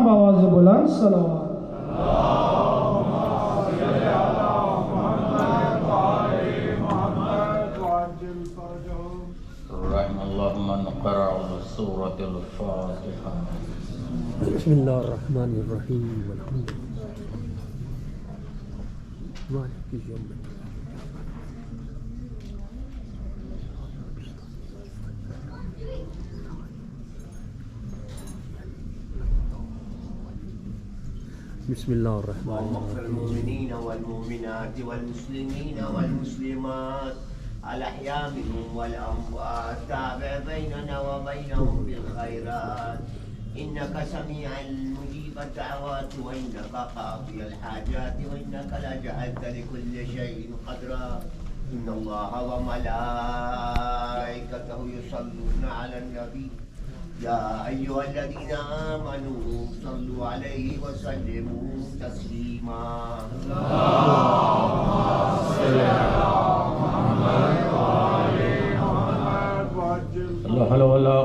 آواز بلند صلوات. رحم الله من قرأ سورة الفاتحة. بسم الله الرحمن الرحيم والحمد لله مالك يوم الدين. بسم الله الرحمن اللهم الرحيم. المؤمنين والمؤمنات والمسلمين والمسلمات الأحياء منهم والأموات تابع بيننا وبينهم بالخيرات إنك سميع مجيب الدعوات وإنك قاضي الحاجات وإنك لا جعلت لكل شيء قدرا إن الله وملائكته يصلون على النبي يا أيها الذين آمنوا صلوا عليه وسلموا تسليما. لا حول ولا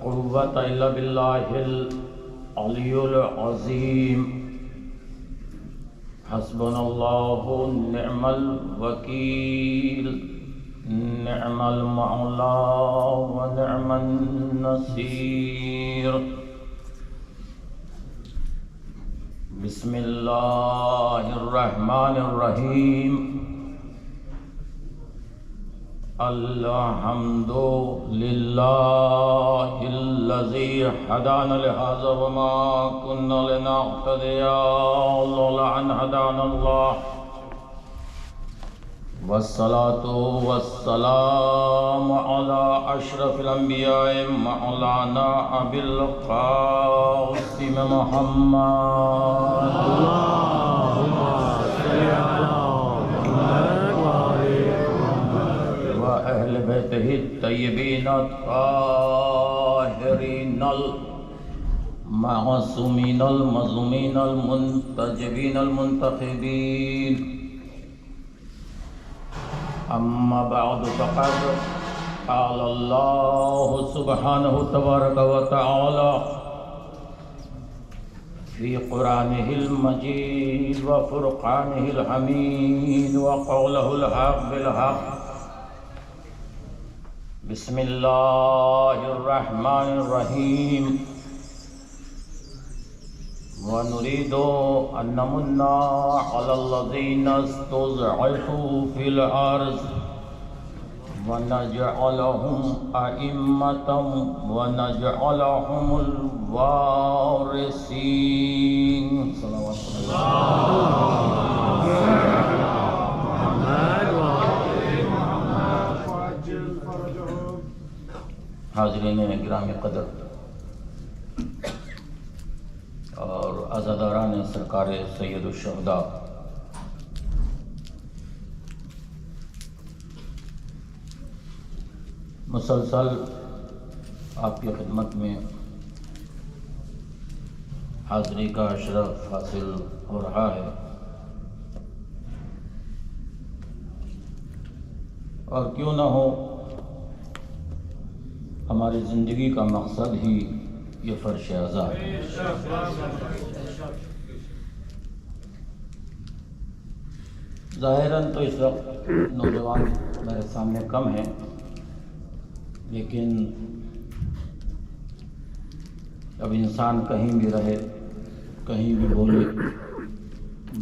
قوة إلا بالله العلي العظيم. حسبنا الله نعم الوكيل نعم المولى ونعم النصير. بسم الله الرحمن الرحيم. الحمد لله الذي هدانا لهذا وما كنا لنهتدي لولا أن هدانا الله والصلاة والسلام على أشرف الأنبياء مولانا أبي القاسم محمد اللهم صل على محمد وآل محمد وأهل بيته الطيبين الطاهرين المعصومين المظلومين المنتجبين المنتخبين. أما بعد فقد قال الله سبحانه تبارك وتعالى في قرآنه المجيد وفرقانه الحميد وقوله الحق بالحق. بسم الله الرحمن الرحيم. ونريد أن نمن على الذين استضعفوا في الأرض ونجعلهم أئمة ونجعلهم الوارثين. صلوات حاضرین گرامی قدر اور عزاداران سرکار سید الشہداء، مسلسل آپ کی خدمت میں حاضری کا شرف حاصل ہو رہا ہے، اور کیوں نہ ہو، ہماری زندگی کا مقصد ہی یہ فرش عزا ہے۔ ظاہراً تو اس وقت نوجوان میرے سامنے کم ہیں، لیکن اب انسان کہیں بھی رہے، کہیں بھی بولے،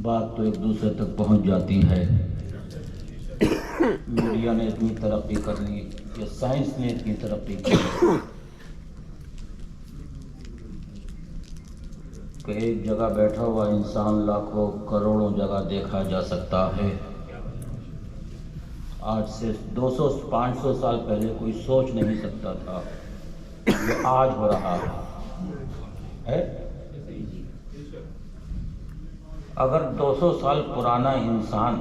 بات تو ایک دوسرے تک پہنچ جاتی ہے۔ میڈیا نے اتنی ترقی کر لی، یہ سائنس نے اتنی ترقی کی کہ ایک جگہ بیٹھا ہوا انسان لاکھوں کروڑوں جگہ دیکھا جا سکتا ہے۔ آج سے 200-500 سال پہلے کوئی سوچ نہیں سکتا تھا، یہ آج ہو رہا ہے۔ اگر 200 سال پرانا انسان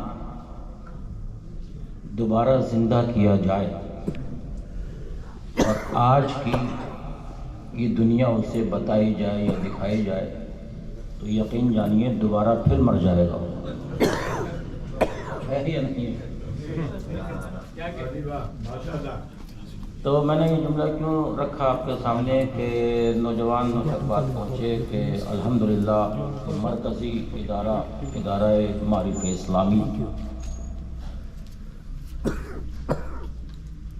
دوبارہ زندہ کیا جائے اور آج کی یہ دنیا اسے بتائی جائے یا دکھائی جائے تو یقین جانیے دوبارہ پھر مر جائے گا، ہے یا نہیں ہے؟ تو میں نے یہ جملہ کیوں رکھا آپ کے سامنے کہ نوجوانوں تک بات پہنچے کہ الحمدللہ مرکزی ادارہ معارف اسلامی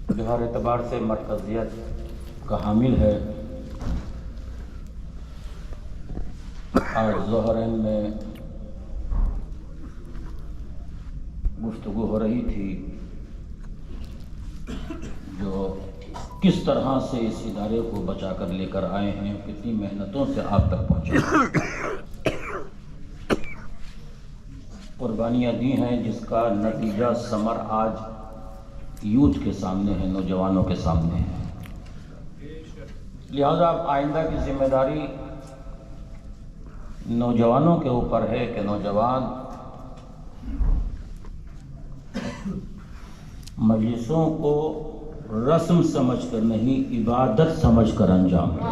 جو ہر اعتبار سے مرکزیت کا حامل ہے، آج ظہرین میں گفتگو ہو رہی تھی جو کس طرح سے اس ادارے کو بچا کر لے کر آئے ہیں، کتنی محنتوں سے آپ تک پہنچے، قربانیاں دی ہیں، جس کا نتیجہ ثمر آج یوتھ کے سامنے ہے، نوجوانوں کے سامنے ہے۔ لہذا آئندہ کی ذمہ داری نوجوانوں کے اوپر ہے کہ نوجوان مجلسوں کو رسم سمجھ کر نہیں، عبادت سمجھ کر انجام دیں۔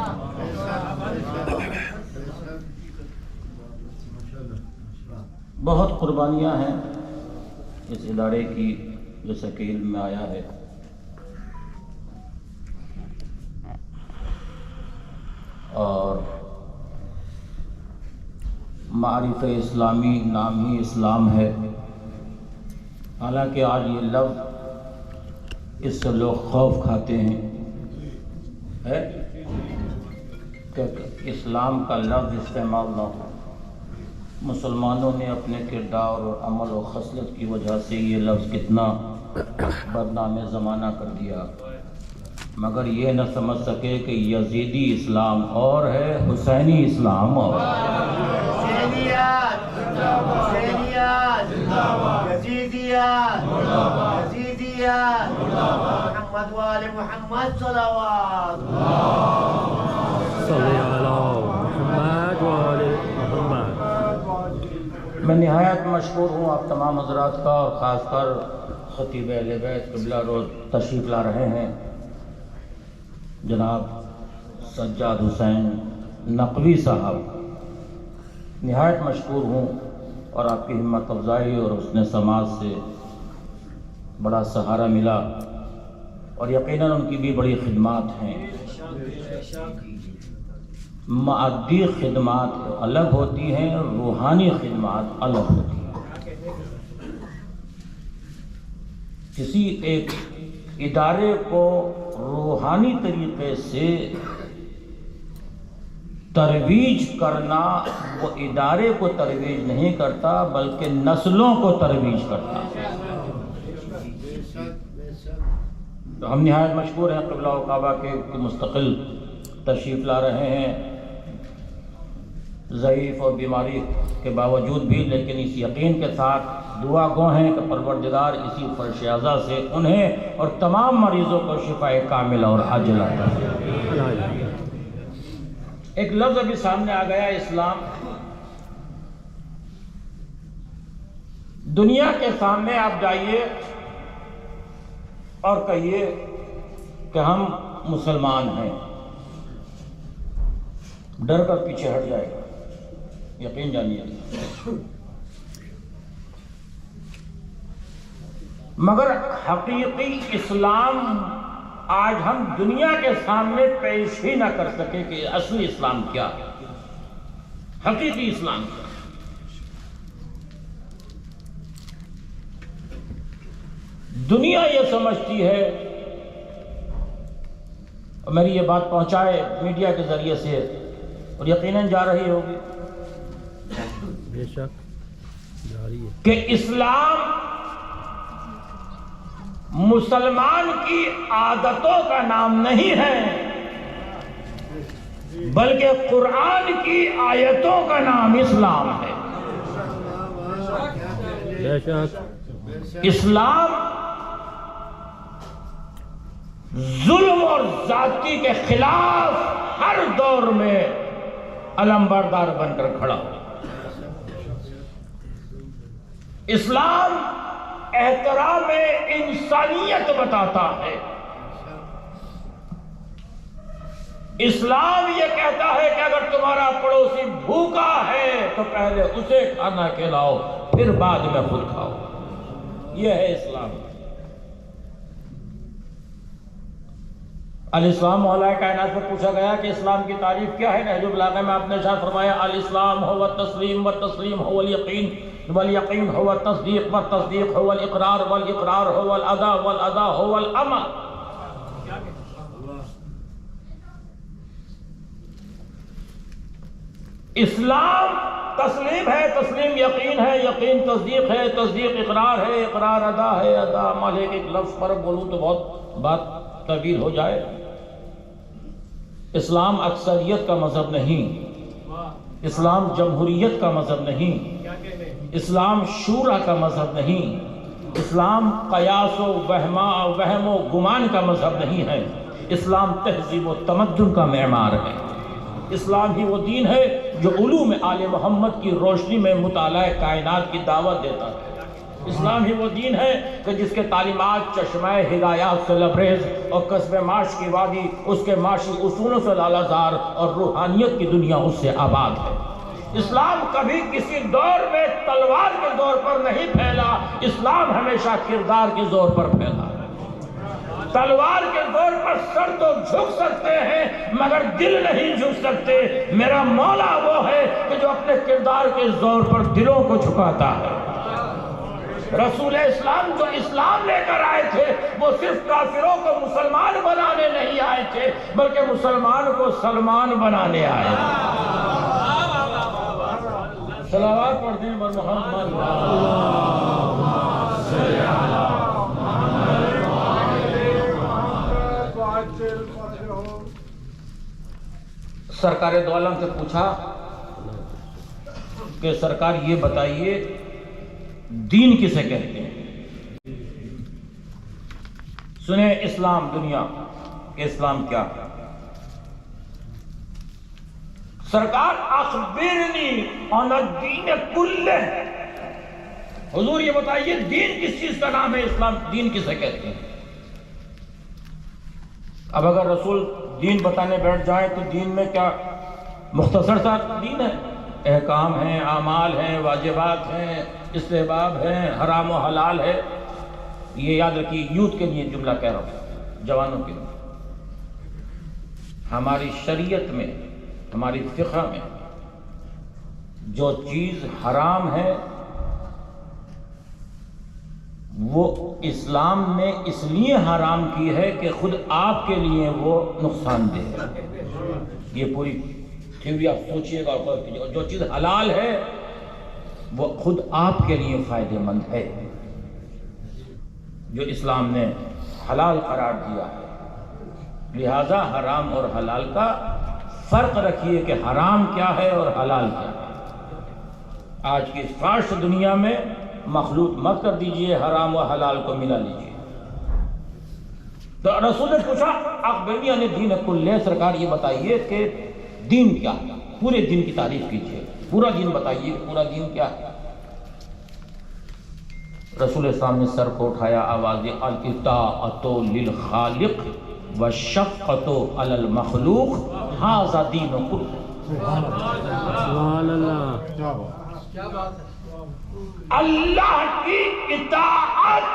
بہت قربانیاں ہیں اس ادارے کی جو سکیل میں آیا ہے، اور معارف اسلامی نام ہی اسلام ہے، حالانکہ آج یہ لفظ اس سے لوگ خوف کھاتے ہیں کہ اسلام کا لفظ استعمال نہ ہو۔ مسلمانوں نے اپنے کردار اور عمل و خصلت کی وجہ سے یہ لفظ کتنا بدنام زمانہ کر دیا، مگر یہ نہ سمجھ سکے کہ یزیدی اسلام اور ہے، حسینی اسلام اور ہے۔ محمد وآل محمد صلوات صلی اللہ محمد وآل محمد۔ میں نہایت مشکور ہوں آپ تمام حضرات کا، اور خاص کر خطیب اہل بیت قبلہ روز تشریف لا رہے ہیں جناب سجاد حسین نقوی صاحب، نہایت مشکور ہوں، اور آپ کی ہمت افزائی اور اس نے سماج سے بڑا سہارا ملا، اور یقیناً ان کی بھی بڑی خدمات ہیں۔ مادی خدمات الگ ہوتی ہیں، روحانی خدمات الگ ہوتی ہیں۔ کسی ایک ادارے کو روحانی طریقے سے ترویج کرنا وہ ادارے کو ترویج نہیں کرتا بلکہ نسلوں کو ترویج کرتا ہے۔ تو ہم نہایت مشکور ہیں قبلہ و کعبہ کے مستقل تشریف لا رہے ہیں، ضعیف اور بیماری کے باوجود بھی، لیکن اس یقین کے ساتھ دعا گو ہیں کہ پروردگار اسی فرش اعضا سے انہیں اور تمام مریضوں کو شفاء کاملہ اور عاجلہ عطا فرمائے۔ ایک لفظ ابھی سامنے آ گیا، اسلام۔ دنیا کے سامنے آپ جائیے اور کہیے کہ ہم مسلمان ہیں، ڈر کر پیچھے ہٹ جائے گا، یقین جانیے۔ مگر حقیقی اسلام آج ہم دنیا کے سامنے پیش ہی نہ کر سکے کہ اصلی اسلام کیا ہے، حقیقی اسلام کیا ہے۔ دنیا یہ سمجھتی ہے، اور میری یہ بات پہنچائے میڈیا کے ذریعے سے، اور یقیناً جا رہی ہوگی، بے شک جاری ہے، کہ اسلام مسلمان کی عادتوں کا نام نہیں ہے بلکہ قرآن کی آیتوں کا نام اسلام ہے۔ بے شک اسلام ظلم اور زیادتی کے خلاف ہر دور میں علم بردار بن کر کھڑا ہو۔ اسلام احترام انسانیت بتاتا ہے۔ اسلام یہ کہتا ہے کہ اگر تمہارا پڑوسی بھوکا ہے تو پہلے اسے کھانا کھلاؤ، پھر بعد میں خود کھاؤ۔ یہ ہے اسلام۔ الاسلام مولا کائنات سے پوچھا گیا کہ اسلام کی تعریف کیا ہے؟ نہج البلاغہ میں آپ نے ارشاد فرمایا الاسلام هو التسلیم والتسلیم هو اليقین والیقین هو التصدیق والتصدیق هو الاقرار والاقرار هو الادا والادا هو العمل. اسلام تسلیم ہے، تسلیم یقین ہے، یقین تصدیق ہے، تصدیق اقرار ہے، اقرار ادا ہے، ادا عمل ہے. ایک لفظ پر بولوں تو بہت بات طویل ہو جائے. اسلام اکثریت کا مذہب نہیں، اسلام جمہوریت کا مذہب نہیں، اسلام شورا کا مذہب نہیں، اسلام قیاس و وہم و گمان کا مذہب نہیں ہے. اسلام تہذیب و تمدن کا معمار ہے. اسلام ہی وہ دین ہے جو علوم آل محمد کی روشنی میں مطالعہ کائنات کی دعوت دیتا ہے. اسلام ہی وہ دین ہے کہ جس کے تعلیمات چشمہ ہدایات سے لبریز اور قصب معاش کی وادی اس کے معاشی اصولوں سے لالہزار اور روحانیت کی دنیا اس سے آباد ہے. اسلام کبھی کسی دور میں تلوار کے زور پر نہیں پھیلا، اسلام ہمیشہ کردار کے زور پر پھیلا. تلوار کے زور پر سر تو جھک سکتے ہیں مگر دل نہیں جھک سکتے. میرا مولا وہ ہے کہ جو اپنے کردار کے زور پر دلوں کو جھکاتا ہے. رسول اسلام جو اسلام لے کر آئے تھے وہ صرف کافروں کو مسلمان بنانے نہیں آئے تھے بلکہ مسلمان کو سلمان بنانے آئے. صلوات پڑھتے ہیں بر محمد. سرکار دو عالم سے پوچھا کہ سرکار یہ بتائیے دین کسے کہتے ہیں؟ سنیں اسلام دنیا کہ اسلام کیا ہے. سرکار اخبرنی عن الدین کلہ، حضور یہ بتائیے دین کس چیز کا نام ہے؟ اسلام دین کسے کہتے ہیں؟ اب اگر رسول دین بتانے بیٹھ جائیں تو دین میں کیا مختصر سا دین ہے؟ احکام ہیں، اعمال ہیں، واجبات ہیں، استحباب ہیں، حرام و حلال ہے. یہ یاد رکھیے، یوتھ کے لیے جملہ کہہ رہا ہوں، جوانوں کے لیے. ہماری شریعت میں، ہماری فقہ میں جو چیز حرام ہے وہ اسلام نے اس لیے حرام کی ہے کہ خود آپ کے لیے وہ نقصان دہ ہے. یہ پوری تھیوری آپ سوچئے گا. جو چیز حلال ہے وہ خود آپ کے لیے فائدہ مند ہے. جو اسلام نے حلال قرار دیا ہے، لہذا حرام اور حلال کا فرق رکھیے کہ حرام کیا ہے اور حلال کیا ہے. آج کی فاش دنیا میں مخلوط مت کر دیجئے، حرام و حلال کو ملا لیجئے. تو رسول نے پوچھا اخبرنی عن الدین کلہ، سرکار یہ بتائیے کہ دین کیا ہے؟ پورے دین کی تعریف کیجئے، پورا دین بتائیے پورا دین کیا ہے. رسول اسلام نے سر کو اٹھایا، آواز دی الاطاعۃ للخالق والشفقۃ علی المخلوق ھذا دین کلہ. سبحان اللہ. کیا بات ہے. اللہ کی اطاعت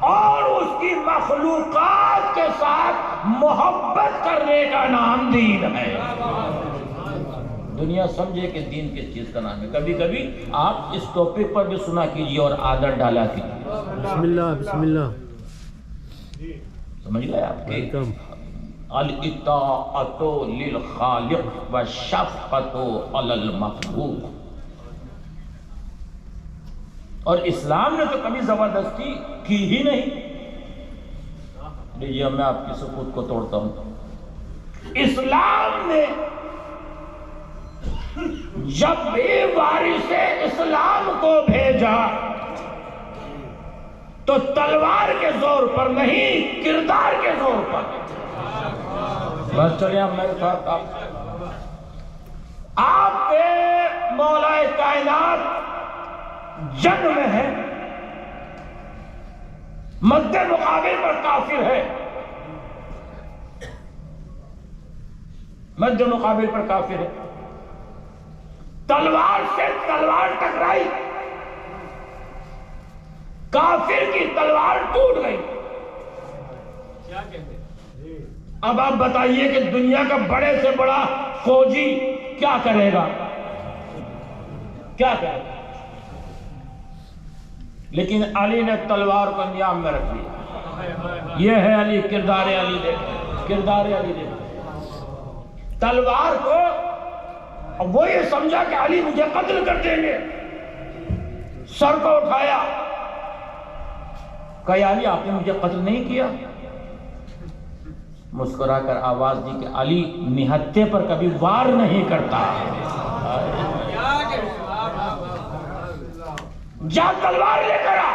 اور اس کی مخلوقات کے ساتھ محبت کرنے کا نام دین ہے. دنیا سمجھے کہ دین کس چیز کا نام ہے. کبھی کبھی آپ اس ٹاپک پر بھی سنا کیجئے اور عادت ڈالا کیجئے. بسم اللہ بسم اللہ. سمجھ گئے آپ کے الاطاعۃ للخالق والشفقۃ علی المخلوق. اور اسلام نے تو کبھی زبردستی کی ہی نہیں. لیجیے میں آپ کی سکوت کو توڑتا ہوں. اسلام نے جب بھی وارث اسلام کو بھیجا تو تلوار کے زور پر نہیں، کردار کے زور پر. بس چلیں اب میرے ساتھ آپ کے مولا کائنات جنگ میں ہے، مد مقابل پر کافر ہے، مد مقابل پر کافر ہے. تلوار سے تلوار ٹکرائی، کافر کی تلوار ٹوٹ گئی. کیا کہتے ہیں؟ اب آپ بتائیے کہ دنیا کا بڑے سے بڑا فوجی کیا کرے گا، کیا کرے گا؟ لیکن علی نے تلوار کو نیام میں رکھ دیا۔ یہ ہے علی، کردار علی دیکھیں، کردار علی دیکھیں۔ تلوار کو وہ یہ سمجھا کہ علی مجھے قتل کر دیں گے، سر کو اٹھایا، کہا یا علی آپ نے مجھے قتل نہیں کیا؟ مسکرا کر آواز دی کہ علی نہتے پر کبھی وار نہیں کرتا، جا تلوار لے کر آ۔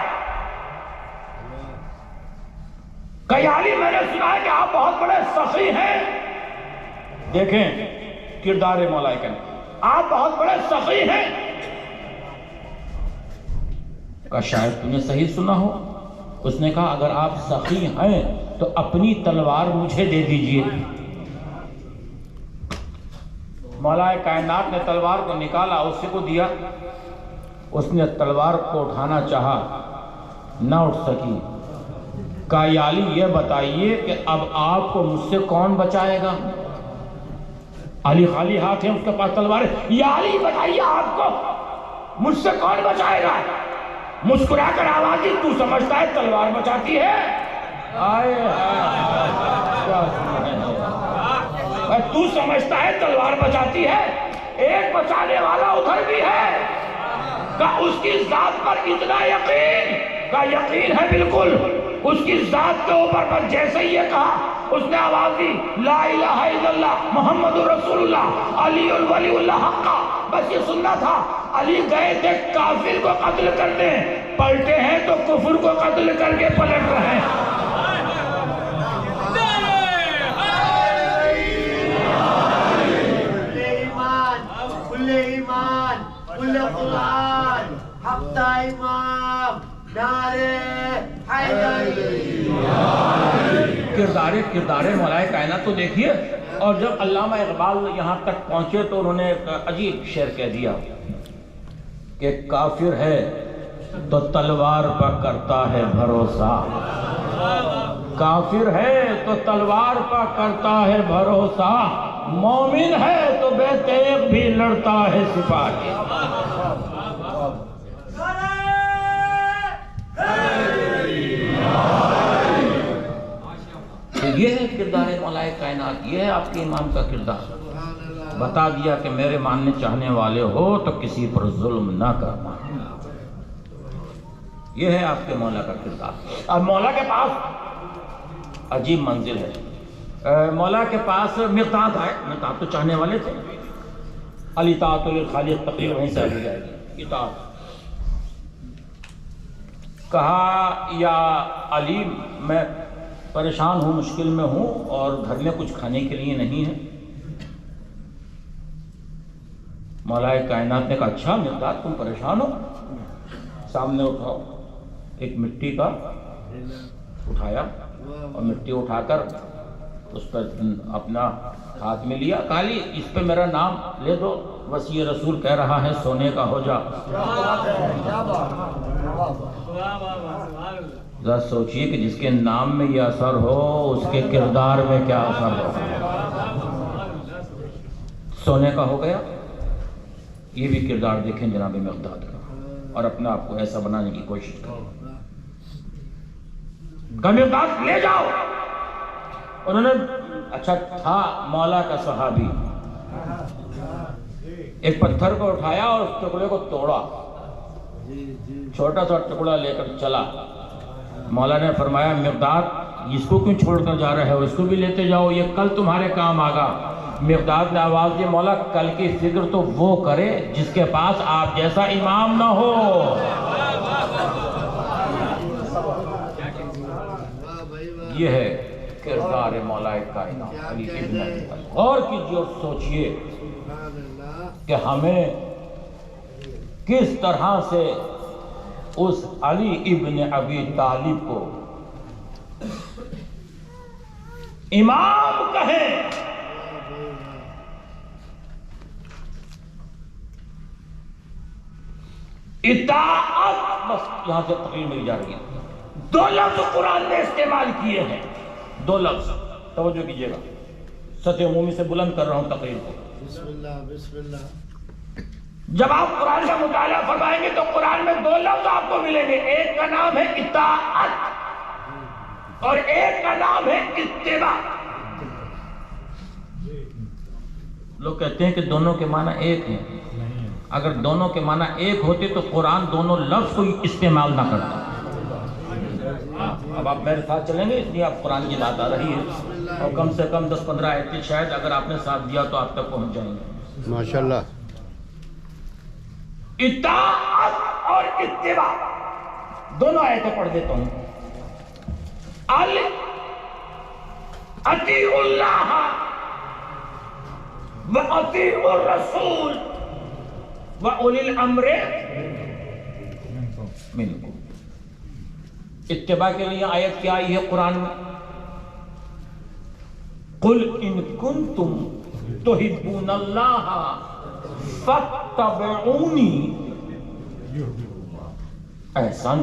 کہا یا علی میں نے سنا ہے کہ آپ بہت بڑے سخی ہیں، دیکھیں کردار مولا کریم، آپ بہت بڑے سخی ہیں۔ کہا شاید تم نے صحیح سنا ہو۔ اس نے کہا اگر آپ سخی ہیں تو اپنی تلوار مجھے دے دیجئے۔ مولا کائنات نے تلوار کو نکالا، اس کو دیا۔ اس نے تلوار کو اٹھانا چاہا، نہ اٹھ سکی۔ کہا یا علی یہ بتائیے کہ اب آپ کو مجھ سے کون بچائے گا؟ علی خالی ہاتھ ہے، اس کے پاس تلوار ہے۔ یا علی بتائیے آپ کو مجھ سے کون بچائے گا؟ مسکرا کر آواز دی، تو سمجھتا ہے تلوار بچاتی ہے؟ آئے تو سمجھتا ہے تلوار بچاتی ہے؟ ایک بچانے والا ادھر بھی ہے، کہ اس کی ذات پر اتنا یقین، کہ یقین ہے بالکل اس کی ذات کے اوپر، بس جیسے ہی یہ کہا اس نے آواز دی لا الہ الا اللہ محمد رسول اللہ علی الولی اللہ حقا۔ بس یہ سننا تھا۔ علی گئے تھے کافر کو قتل کرنے، پلٹے ہیں تو کفر کو قتل کر کے پلٹ رہے ہیں۔ کل ایمان کل قرآن ہفتہ امام نعرے حیدری۔ کردار مولا کائنات تو دیکھیے۔ اور جب علامہ اقبال یہاں تک پہنچے تو انہوں نے ایک عجیب شعر کہہ دیا کہ کافر ہے تو تلوار پر کرتا ہے بھروسہ، کافر ہے تو تلوار پر کرتا ہے بھروسہ، مومن ہے تو بے تیغ بھی لڑتا ہے سپاہی۔ یہ ہے کردار مولا کائنات، یہ ہے آپ کے امام کا کردار۔ بتا دیا کہ میرے ماننے چاہنے والے ہو تو کسی پر ظلم نہ کرنا، یہ ہے آپ کے مولا کا کردار۔ اب مولا کے پاس عجیب منزل ہے۔ مولا کے پاس مقداد آئے، مقداد تو چاہنے والے تھے، الاطاعۃ للخالق تقریر وہیں سے آگے جائے گی، اطاعت۔ کہا یا علی میں پریشان ہوں، مشکل میں ہوں، اور گھر میں کچھ کھانے کے لیے نہیں ہے۔ مولا کائنات نے کہا اچھا مقداد تم پریشان ہو، سامنے اٹھاؤ۔ ایک مٹی کا اٹھایا اور مٹی اٹھا کر اس پر اپنا ہاتھ میں لیا، کہا لی اس پہ میرا نام لے دو، وصی رسول کہہ رہا ہے سونے کا ہو جا۔ ذرا سوچئے کہ جس کے نام میں یہ اثر ہو اس کے کردار میں کیا اثر ہو۔ سونے کا ہو گیا۔ یہ بھی کردار دیکھیں جناب مقداد کا، اور اپنے آپ کو ایسا بنانے کی کوشش کریں۔ مقداد لے جاؤ۔ انہوں نے اچھا تھا مولا کا صحابی، ایک پتھر کو اٹھایا اور اس ٹکڑے کو توڑا، چھوٹا سا ٹکڑا لے کر چلا۔ مولا نے فرمایا مقداد اس کو کیوں چھوڑ کر جا رہے ہو، اس کو بھی لیتے جاؤ، یہ کل تمہارے کام آگا۔ مقداد نے آواز دی مولا کل کی فکر تو وہ کرے جس کے پاس آپ جیسا امام نہ ہو۔ یہ ہے کردار مولا کائنات علی ابن ابی طالب۔ غور کیجیے اور سوچئے کہ ہمیں کس طرح سے اس علی ابن ابی طالب کو امام کہیں۔ اطاعت، بس یہاں سے تقریر مل جا رہی ہے۔ دو لفظ قرآن میں استعمال کیے ہیں، دو لفظ، توجہ کیجیے گا، سطح عمومی سے بلند کر رہا ہوں تقریر کو. بسم اللہ بسم اللہ. جب آپ قرآن کا مطالعہ فرمائیں گے تو قرآن میں 2 لفظ آپ کو ملیں گے، ایک کا نام ہے اطاعت اور ایک کا نام ہے اتباع. لوگ کہتے ہیں کہ دونوں کے معنی ایک ہیں. اگر دونوں کے معنی ایک ہوتے تو قرآن دونوں لفظ کو استعمال نہ کرتا. اب آپ میرے ساتھ چلیں گے، اس لیے آپ قرآن کی بات آ رہی ہے اور کم سے کم 10-15 آیتیں شاید اگر آپ نے ساتھ دیا تو آپ تک پہنچ جائیں گے ماشاءاللہ. اطاعت اور اتباع دونوں آیتیں پڑھ دیتا ہوں. اطیعوا اللہ واطیعوا الرسول واولی الامر منکم. اتباع کے لیے آیت کیا آئی ہے قرآن میں؟ قل ان کنتم تحبون اللہ فاتبعونی. احسن،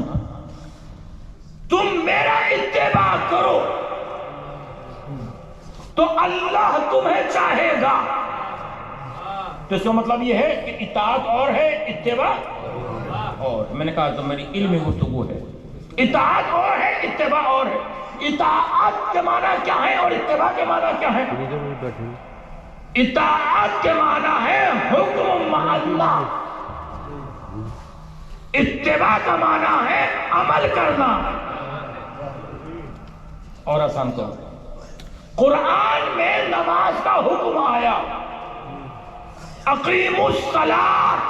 تم میرا اتباع کرو تو اللہ تمہیں چاہے گا. تو اس کا مطلب یہ ہے کہ اطاعت اور ہے، اتباع اور. میں نے کہا تو میری علمی گفتگو ہے. اطاعت اور ہے، اتباع اور ہے. اطاعت کے معنی کیا ہے اور اتباع کے معنی کیا ہے؟ اطاعت کے معنی ہے حکم مع اللہ، اتباع کا معنی ہے عمل کرنا. اور آسان کرو، قرآن میں نماز کا حکم آیا، اقیموا الصلاۃ.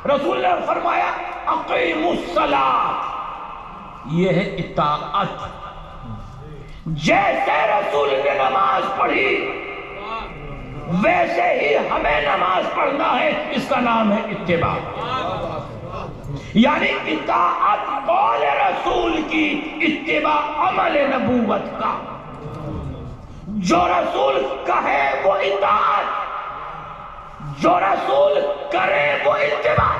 رسول نے فرمایا اقیموا الصلاۃ. یہ ہے اطاعت. جیسے رسول نے نماز پڑھی ویسے ہی ہمیں نماز پڑھنا ہے، اس کا نام ہے اتباع. یعنی اطاعت قول رسول کی، اتباع عمل نبوت کا. جو رسول کہے وہ اطاعت، جو رسول کرے وہ اتباع.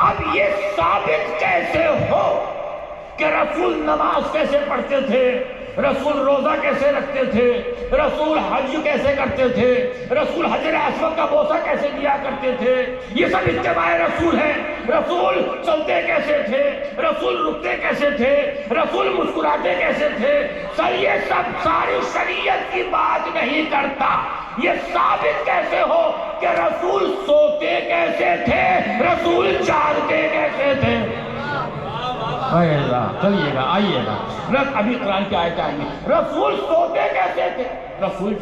اب یہ ثابت کیسے ہو کہ رسول نماز کیسے پڑھتے تھے، رسول روزہ کیسے رکھتے تھے، رسول حج کیسے کرتے تھے، رسول حجر اسود کا بوسہ کیسے دیا کرتے تھے؟ یہ سب اتباع رسول ہے. رسول چلتے کیسے تھے، رسول رکتے کیسے تھے، رسول مسکراتے کیسے تھے. سر یہ سب ساری شریعت کی بات نہیں کرتا. یہ ثابت کیسے ہو کہ رسول سوتے کیسے تھے، رسول جاگتے کیسے تھے؟ چلیے گا، آئیے گا، ابھی قرآن کی آیت آئیں گی. رسول سوتے کیسے تھے، رسول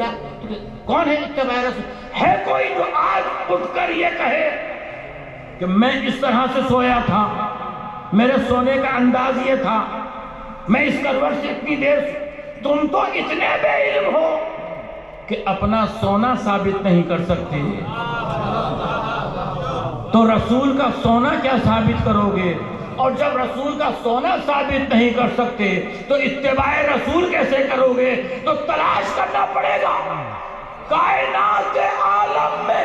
کون ہے اتباع رسول؟ ہے کوئی جو آج اٹھ کر یہ کہے کہ میں اس طرح سے سویا تھا، میرے سونے کا انداز یہ تھا، میں اس کروٹ سے اتنی دیر. تم تو اتنے بے علم ہو کہ اپنا سونا ثابت نہیں کر سکتے، تو رسول کا سونا کیا ثابت کرو گے؟ اور جب رسول کا سونا ثابت نہیں کر سکتے تو اتباع رسول کیسے کرو گے؟ تو تلاش کرنا پڑے گا کائنات عالم میں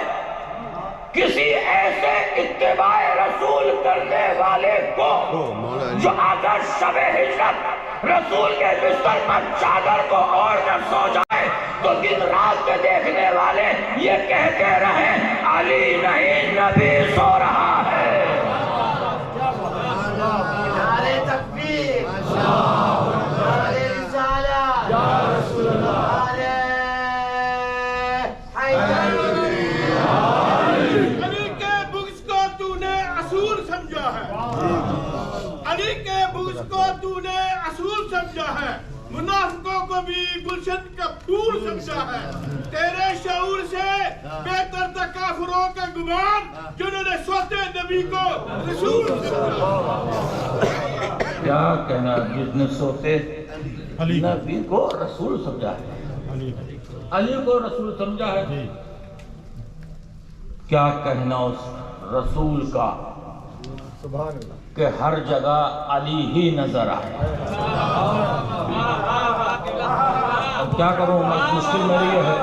کسی ایسے اتباع رسول کرنے والے کو جو اگر شب ہجرت رسول کے بستر پر چادر کو اوڑھ کر سو جائے تو دن رات کے دیکھنے والے یہ کہتے رہیں علی نہیں نبی سو رہا ہے. نعرے تکبیر، نعرے رسالت، نعرے حیدر. علی کے بغض کو تو نے اصول سمجھا ہے، علی کے بغض کو تو نے اصول سمجھا ہے، منافقوں کو بھی گلشن کا پھول سمجھا ہے. تیرے شعور سے بہتر تھا کافروں کا گمان جنہوں نے سوتے نبی کو رسول سمجھا. کیا کہنا جس نے سوتے نبی کو رسول سمجھا ہے، علی کو رسول سمجھا ہے. کیا کہنا اس رسول کا کہ ہر جگہ علی ہی نظر آئے. اب کیا کروں، مشکل میری یہ ہے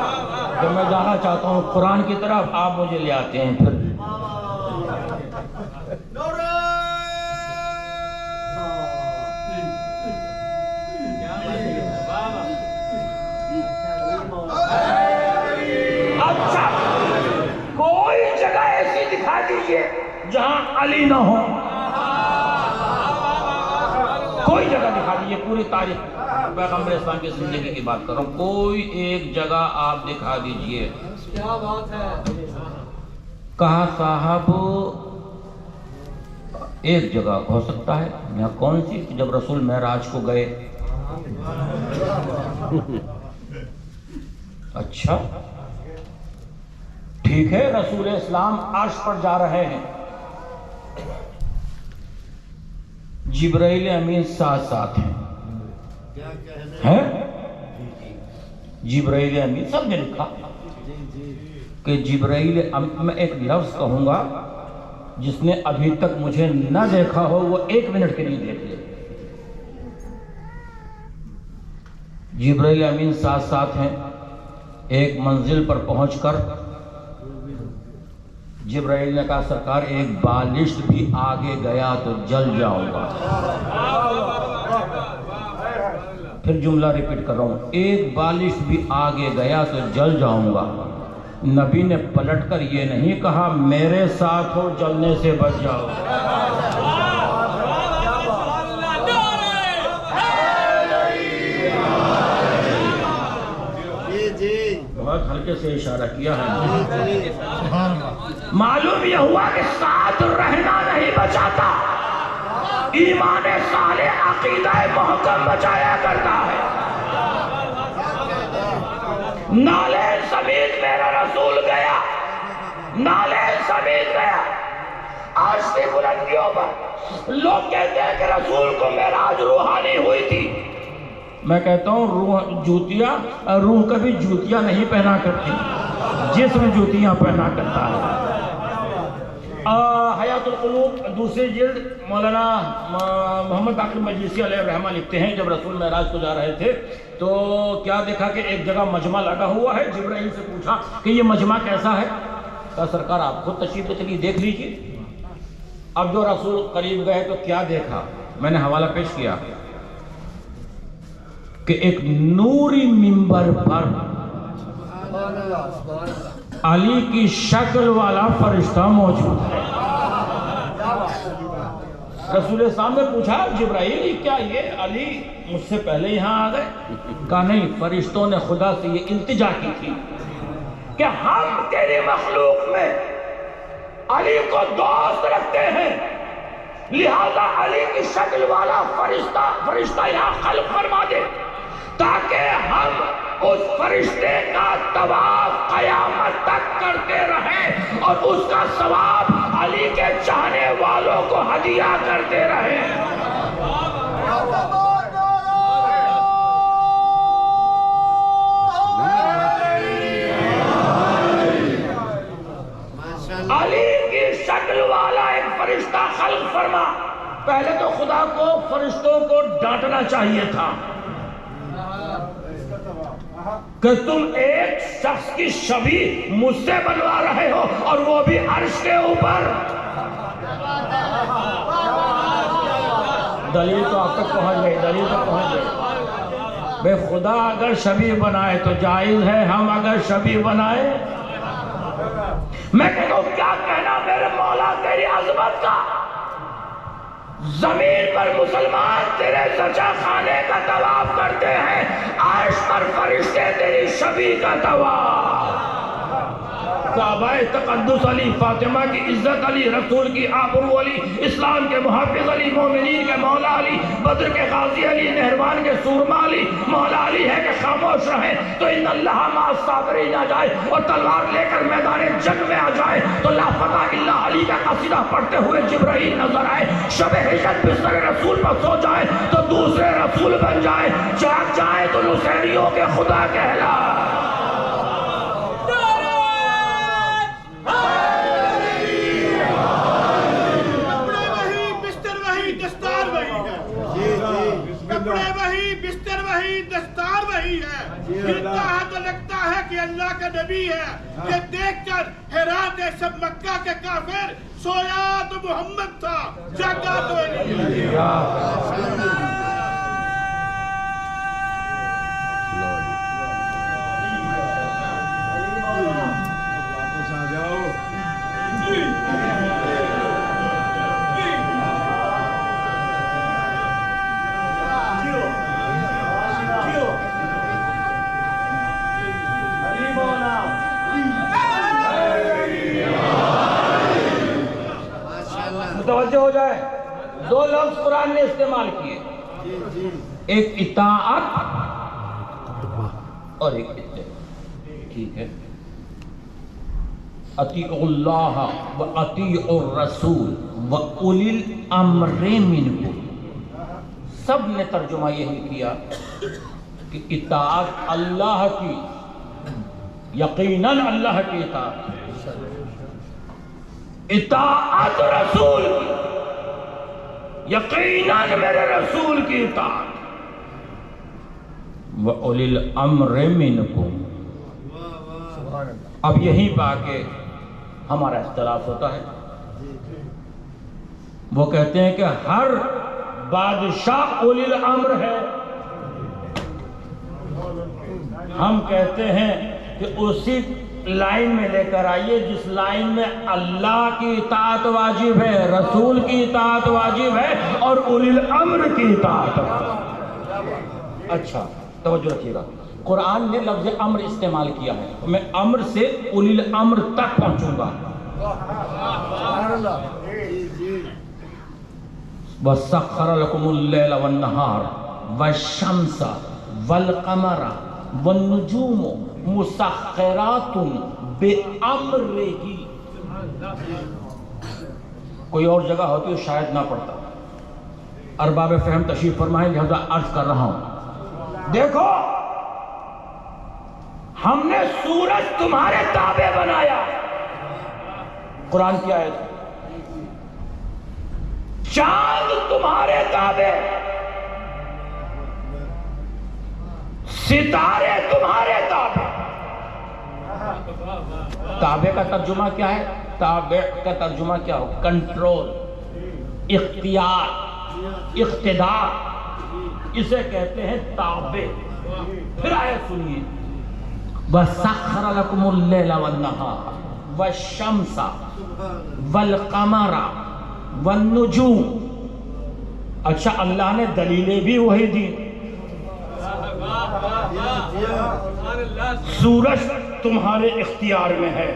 کہ میں جانا چاہتا ہوں قرآن کی طرف، آپ مجھے لے آتے ہیں. پھر علی نہ ہو؟ کوئی جگہ دکھا دیجیے، پوری تاریخ پیغمبر اسلام کی زندگی کی بات کر رہا ہوں، کوئی ایک جگہ آپ دکھا دیجیے۔ کیا بات ہے؟ کہا صاحب ایک جگہ ہو سکتا ہے، یہاں کون سی؟ جب رسول معراج کو گئے۔ اچھا ٹھیک ہے، رسول اسلام عرش پر جا رہے ہیں، جبرائیل امین ساتھ ساتھ ہیں، جبرائیل امین، سب نے لکھا کہ جبرائیل میں ایک لفظ کہوں گا جس نے ابھی تک مجھے نہ دیکھا ہو وہ 1 منٹ کے لیے دیکھ لے۔ جبرائیل امین ساتھ ساتھ ہیں، ایک منزل پر پہنچ کر جبرائیل نے کہا سرکار ایک بالشت بھی آگے گیا تو جل جاؤں گا۔ پھر جملہ ریپیٹ کر رہا ہوں، ایک بالشت بھی آگے گیا تو جل جاؤں گا۔ نبی نے پلٹ کر یہ نہیں کہا میرے ساتھ ہو جلنے سے بچ جاؤ۔ بہت ہلکے سے اشارہ کیا ہے۔ معلوم یہ ہوا کہ ساتھ رہنا نہیں بچاتا، ایمان صالح عقیدہ محکم بچایا کرتا ہے۔ نالین سمیت میرا رسول گیا، نالین سمیت گیا، عرش کی بلندیوں پر۔ لوگ کہتے ہیں کہ رسول کو معراج روحانی ہوئی تھی، میں کہتا ہوں روح کبھی جوتیاں نہیں پہنا کرتی، جسم جوتیاں پہنا کرتا ہے۔ حیات القلوب دوسری جلد مولانا محمد باقر مجلسی علیہ الرحمہ لکھتے ہیں جب رسول معراج کو جا رہے تھے تو کیا دیکھا کہ ایک جگہ مجمع لگا ہوا ہے۔ جبرائیل سے پوچھا کہ یہ مجمع کیسا ہے؟ کہا سرکار آپ خود تشریف لے چلیے دیکھ لیجیے۔ اب جو رسول قریب گئے تو کیا دیکھا؟ میں نے حوالہ پیش کیا کہ ایک نوری منبر پر علی کی شکل والا فرشتہ موجود ہے۔ رسول اسلام نے پوچھا جبرائیل کیا یہ علی مجھ سے پہلے یہاں آ گئے؟ کہا نہیں، فرشتوں نے خدا سے یہ التجا کی تھی کہ ہم تیری مخلوق میں علی کو دوست رکھتے ہیں، لہذا علی کی شکل والا فرشتہ یہاں خلق فرما دے تاکہ ہم اس فرشتے کا طواف قیامت تک کرتے رہیں اور اس کا ثواب علی کے چاہنے والوں کو ہدیہ کرتے رہیں۔ علی کی شکل والا ایک فرشتہ خلق فرما۔ پہلے تو خدا کو فرشتوں کو ڈانٹنا چاہیے تھا کہ تم ایک شخص کی شبیہ مجھ سے بنوا رہے ہو اور وہ بھی عرش کے اوپر۔ دلیل تو آپ تک پہنچ گئی، دلیل تک پہنچ گئی۔ بے خدا اگر شبیہ بنائے تو جائز ہے، ہم اگر شبیہ بنائے میں کہتا ہوں کیا کہنا میرے مولا تیری عظمت کا۔ زمین پر مسلمان تیرے سچا خانے کا طواف کرتے ہیں، عرش پر فرشتے تیری شبیہ کا طواف۔ کعبہ تقدس علی، فاطمہ کی عزت علی، رسول کی آبرو علی، اسلام کے محافظ علی، مومنین کے مولا علی، بدر کے غازی علی، نہروان کے سورما علی۔ مولا علی ہے کہ خاموش رہے تو ان اللہ مع الصابرین نہ جائے، اور تلوار لے کر میدان جنگ میں آ جائے تو لا فتح الا علی کا قصیدہ پڑھتے ہوئے جبرائیل نظر آئے۔ شب ہجرت بستر رسول پر سو جائے تو دوسرے رسول بن جائے، جاگ جائے تو نصیریوں کے خدا کہلائے۔ کپڑے وہی، بستر وہی، دستار وہی ہے۔ ملتا ہے تو لگتا ہے کہ اللہ کا نبی ہے۔ یہ دیکھ کر حیران ہے سب مکہ کے کافر، سویا تو محمد تھا، جاگا تو علی۔ متوجہ ہو جائے، دو لفظ قرآن نے استعمال کیے، ایک اطاعت اور ایک اتباع، ٹھیک ہے؟ اطیعوا اللہ و اطیعوا الرسول و اولی الامر منکم، سب نے ترجمہ یہی کیا کہ اطاعت اللہ کی، یقیناً اللہ کی اطاعت، اطاعت رسول کی، یقیناً میرے رسول کی اطاعت، وَأُولِي الْأَمْرِ مِنْكُمْ۔ اب یہیں پہ آکے ہمارا اختلاف ہوتا ہے، وہ کہتے ہیں کہ ہر بادشاہ اولی الامر ہے، ہم کہتے ہیں کہ اسی لائن میں لے کر آئیے جس لائن میں اللہ کی اطاعت واجب ہے، رسول کی اطاعت واجب ہے اور اولی الامر کی اطاعت ہے۔ اچھا توجہ رکھیے گا، قرآن نے لفظ امر استعمال کیا ہے، میں امر سے اولی الامر تک پہنچوں گا۔ وَسَخَّرَ لَكُمُ اللَّيْلَ وَالنَّهَارَ وَالشَّمْسَ وَالْقَمَرَ وَالنُّجُومُ مُسَخِّرَاتٌ بِأَمْرِهِ۔ کوئی اور جگہ ہوتی ہے شاید نہ پڑتا، ارباب فہم تشریف فرمائیں، لہذا عرض کر رہا ہوں، دیکھو ہم نے سورج تمہارے تابع بنایا، قرآن کی آیت، چاند تمہارے تابع، ستارے تمہارے تابع۔ تابع کا ترجمہ کیا ہے؟ تابع کا ترجمہ کیا ہو؟ کنٹرول، اختیار، اقتدار، اسے کہتے ہیں تابع۔ پھر آیت سنیے، وَسَخَّرَ لَكُمُ اللَّيْلَ وَالنَّهَارَ وَالشَّمْسَ وَالْقَمَرَ وَالنُّجُومَ۔ اچھا اللہ نے دلیلیں بھی وہی دی، سورج تمہارے اختیار میں ہے،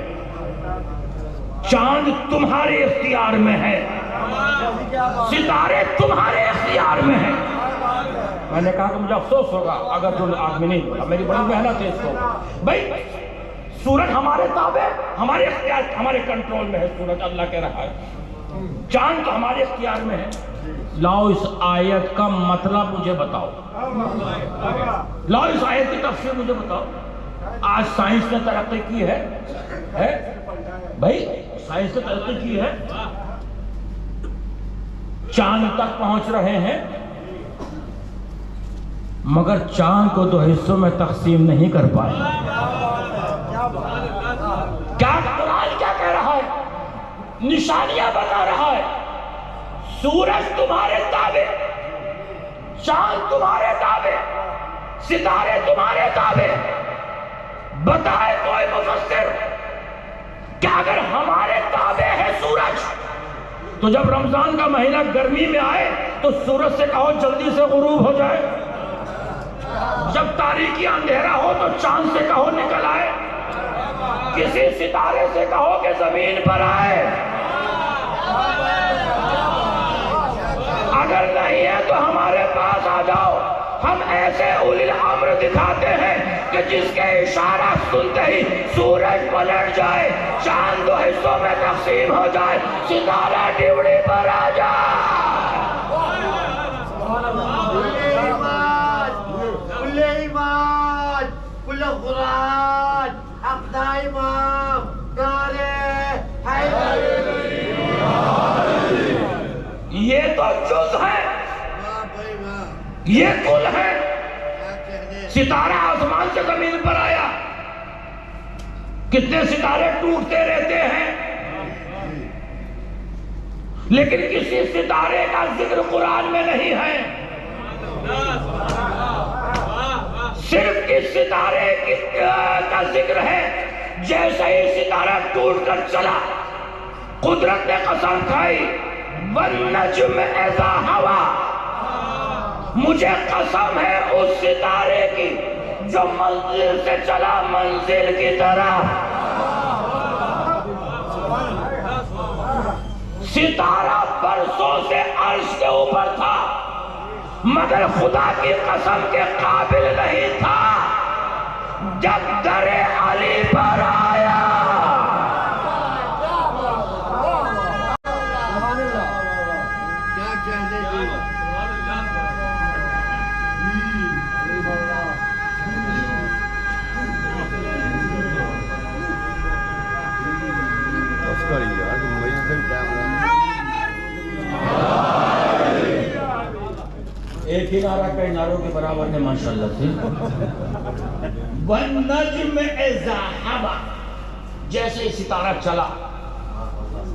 چاند تمہارے اختیار میں ہے، ستارے تمہارے اختیار میں ہیں۔ میں نے کہا کہ مجھے افسوس ہوگا اگر تم آدمی نہیں بولا، میری بڑی محنت ہے اس کو۔ بھائی سورج ہمارے تابع، ہمارے اختیار، ہمارے کنٹرول میں ہے، سورج اللہ کہہ رہا ہے، چاند تو ہمارے اختیار میں ہے۔ لاؤ اس آیت کا مطلب مجھے بتاؤ، لاؤ اس آیت کی تفسیر مجھے بتاؤ۔ آج سائنس نے ترقی کی ہے بھائی، سائنس نے ترقی کی ہے، چاند تک پہنچ رہے ہیں، مگر چاند کو دو حصوں میں تقسیم نہیں کر پائے۔ کیا قرآن کیا کہہ رہا ہے؟ نشانیاں بتا رہا ہے، سورج تمہارے تابع، چاند تمہارے تابع، ستارے تمہارے تابع۔ بتائے کوئی مفسر کہ اگر ہمارے تابع ہے سورج، تو جب رمضان کا مہینہ گرمی میں آئے تو سورج سے کہو جلدی سے غروب ہو جائے، جب تاریکی اندھیرا ہو تو چاند سے کہو نکل آئے، کسی ستارے سے کہو کہ زمین پر آئے۔ اگر نہیں ہے تو ہمارے پاس آ جاؤ، ہم ایسے اولی الامر دکھاتے ہیں کہ جس کے اشارہ سنتے ہی سورج پلٹ جائے، چاند دو حصوں میں تقسیم ہو جائے، ستارہ ڈیوڑی پر آ جائے۔ کل ایمان، کل قرآن، اقدا امام، نعرہ حیدری۔ یہ تو جز ہے، یہ کل ہے۔ ستارہ آسمان سے زمین پر آیا، کتنے ستارے ٹوٹتے رہتے ہیں، لیکن کسی ستارے کا ذکر قرآن میں نہیں ہے، صرف اس ستارے کا ذکر ہے۔ جیسے ہی ستارہ ٹوٹ کر چلا، قدرت نے قسم کھائی، وَالنَّجْمِ إِذَا هَوَىٰ، مجھے قسم ہے اس ستارے کی جو منزل سے چلا منزل کی طرح۔ ستارہ برسوں سے عرش کے اوپر تھا مگر خدا کی قسم کے قابل نہیں تھا جب در علی پر آیا۔ ایک ہی نعرہ کئی نعروں کے برابر ہے ماشاءاللہ سے۔ وَالنَّجْمِ إِذَا هَوَىٰ، جیسے ستارہ چلا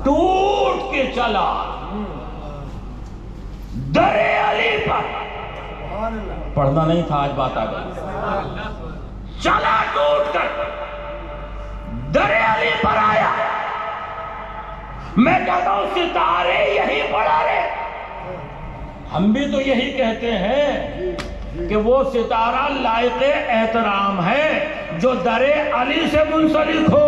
ٹوٹ کے چلا در علی پر، پڑھنا نہیں تھا آج بات آ گئی، چلا ٹوٹ کر در علی پر آیا۔ میں کہتا ہوں ستارے یہی پڑھا رہے، ہم بھی تو یہی کہتے ہیں کہ وہ ستارہ لائق احترام ہے جو در علی سے منسلک ہو۔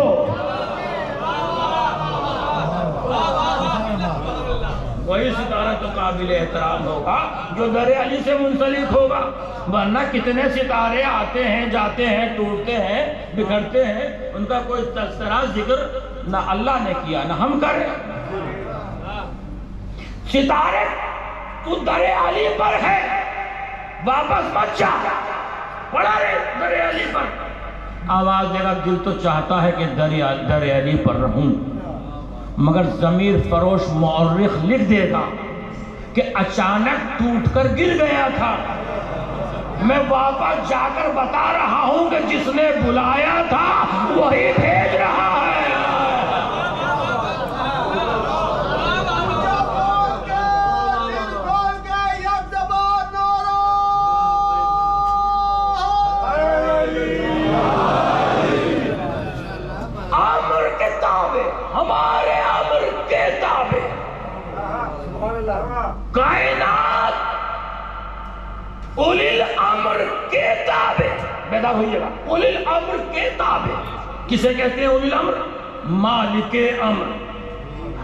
وہی ستارہ تو قابل احترام ہوگا جو در علی سے منسلک ہوگا، ورنہ کتنے ستارے آتے ہیں جاتے ہیں ٹوٹتے ہیں بکھرتے ہیں، ان کا کوئی تذکرہ ذکر نہ اللہ نے کیا نہ ہم کر رہے۔ ستارے تو در علی پر ہے، واپس مت جا، پڑھا رہے در علی پر۔ آواز میرا دل تو چاہتا ہے کہ در علی پر رہوں، مگر ضمیر فروش مورخ لکھ دے گا کہ اچانک ٹوٹ کر گر گیا تھا۔ میں واپس جا کر بتا رہا ہوں کہ جس نے بلایا تھا وہی بھیج رہا ہے۔ ہمارے امر کے تابع کائنات اولی الامر کے تابع، بیدار ہوئیے گا، اولی الامر کے تابع کسے کہتے ہیں؟ اولی الامر مالک امر،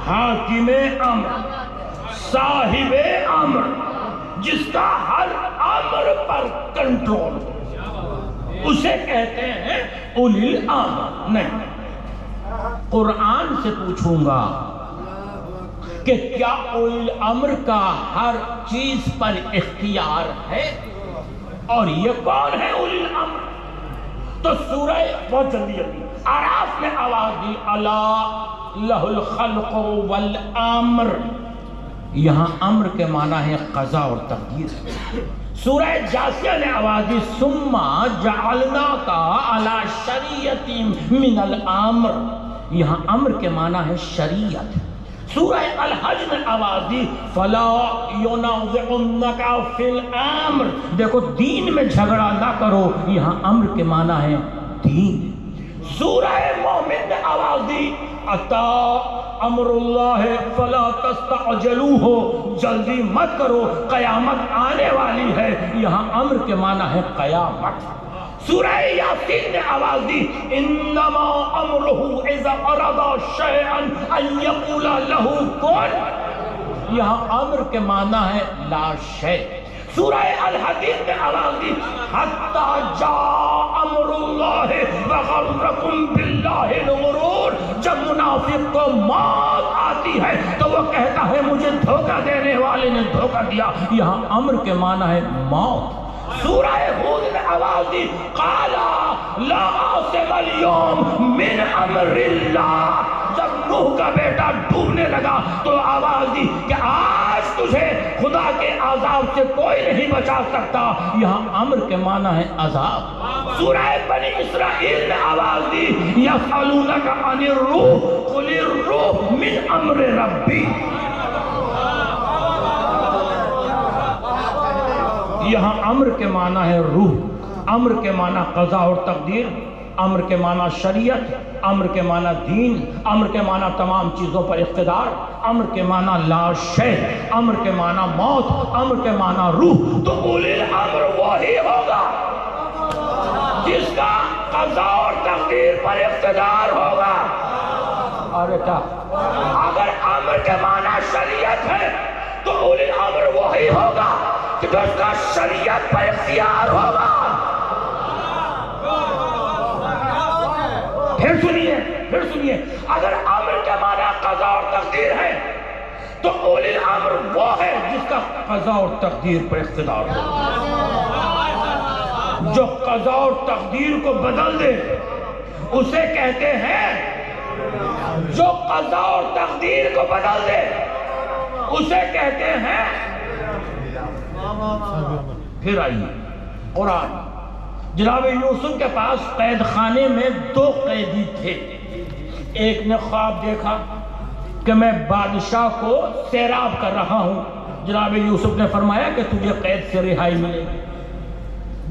حاکم امر، صاحب امر، جس کا ہر امر پر کنٹرول ہو، اسے کہتے ہیں اولی الامر۔ نہیں، قرآن سے پوچھوں گا کہ کیا اولی الامر کا ہر چیز پر اختیار ہے؟ اور یہ کون ہے اولی الامر؟ تو سورہ بہت جلدی اعراف میں آواز دی الا لہ الخلق والامر، یہاں امر کے معنی ہے قضا اور تقدیر۔ سورہ جاسیہ نے آواز دی ثم جعلناک علی شریعۃ من الامر، یہاں امر کے معنی ہے شریعت۔ سورہ الحج میں آواز دی فلا ینازعنک فی الامر، دیکھو دین میں جھگڑا نہ کرو، یہاں امر کے معنی ہے دین۔ سورہ مومن میں آواز دی اتا امر اللہ فلا تستعجلوہ، جلدی مت کرو قیامت آنے والی ہے، یہاں امر کے معنی ہے قیامت۔ سورہ یاسین نے آواز دی انما امرہ اذا اراد شیئا ان یقول لہ کن، یہاں امر کے معنی ہے لا شیء۔ سورہ الحدید میں آواز دی حتی جاء امر اللہ وغرکم باللہ الغرور، جب منافق کو موت آتی ہے تو وہ کہتا ہے مجھے دھوکہ دینے والے نے دھوکہ دیا، یہاں امر کے معنی ہے موت۔ سورہ ہود میں آواز دی قالا لا عاصم اليوم من امر اللہ، جب نوح کا بیٹا ڈوبنے لگا تو آواز دی کہ آج تجھے خدا کے عذاب سے کوئی نہیں بچا سکتا، یہاں امر کے معنی ہے عذاب۔ سورہ بنی اسرائیل میں آواز دی یسألونک عن الروح قل الروح من امر ربی، یہاں امر کے معنی ہے روح، امر کے معنی قضا اور تقدیر، امر کے معنی شریعت، امر کے معنی دین، امر کے معنی تمام چیزوں پر اقتدار، امر کے معنی لا شیء، امر کے معنی موت، امر کے معنی روح۔ تو اولی الامر وہی ہوگا جس کا قضا اور تقدیر پر اقتدار ہوگا۔ اور کیا اگر امر کے معنی شریعت ہے تو اولی الامر وہی ہوگا کہ جس کا شریعت پر اختیار ہوگا. پھر سنیے اگر امر کے معنی قضا اور تقدیر ہے تو اولی الامر وہ ہے جس کا قضا اور تقدیر پر اقتدار ہو. جو قضا اور تقدیر کو بدل دے اسے کہتے ہیں جو قضا اور تقدیر کو بدل دے اسے کہتے ہیں. پھر آئیے قرآن. جناب یوسف کے پاس قید خانے میں 2 قیدی تھے. ایک نے خواب دیکھا کہ میں بادشاہ کو سیراب کر رہا ہوں. جناب یوسف نے فرمایا کہ تجھے قید سے رہائی ملے گی.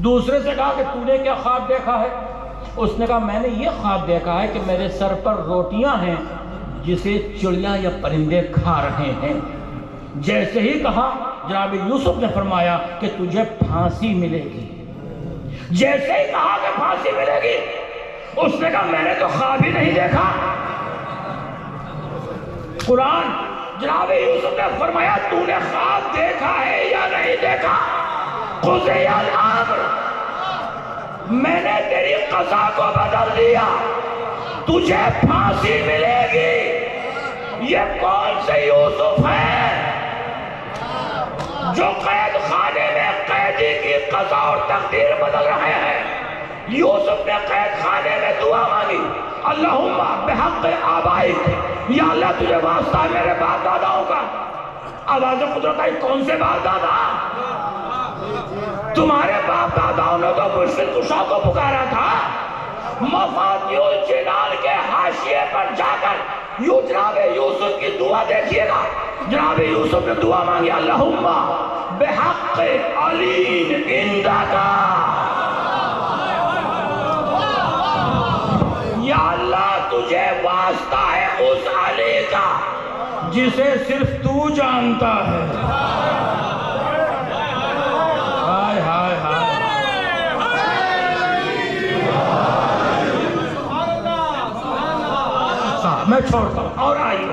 دوسرے سے کہا کہ تو نے کیا خواب دیکھا ہے؟ اس نے کہا میں نے یہ خواب دیکھا ہے کہ میرے سر پر روٹیاں ہیں جسے چڑیاں یا پرندے کھا رہے ہیں. جیسے ہی کہا جناب یوسف نے فرمایا کہ تجھے پھانسی ملے گی. جیسے ہی کہا کہ پھانسی ملے گی اس نے کہا میں نے تو خواب ہی نہیں دیکھا. قرآن جناب یوسف نے فرمایا تو نے خواب دیکھا ہے یا نہیں دیکھا؟ قضی الامر، میں نے تیری قضا کو بدل دیا، تجھے پھانسی ملے گی. یہ کون سے یوسف ہے جو قید خانے میں قیدی کی قضا اور تقدیر بدل رہے ہیں؟ یوسف نے قید خانے میں دعا مانگی اللہم بحق آبائک، یا اللہ تجھے واسطہ ہے میرے باپ داداؤں کا. آواز قدرت آئی کون سے باپ دادا؟ تمہارے باپ داداؤں نے تو مشکل کشا کو پکارا تھا. مفاتیح الجنان کے حاشیے پر جا کر یوں جناب یوسف کی دعا دیکھیے گا. جناب یوسف نے دعا مانگی اللہم بحق علی عندک، یا اللہ تجھے واسطہ ہے اس علی کا جسے صرف تو جانتا ہے. ہائے ہائے ہائے. میں چھوڑتا ہوں اور آئیے.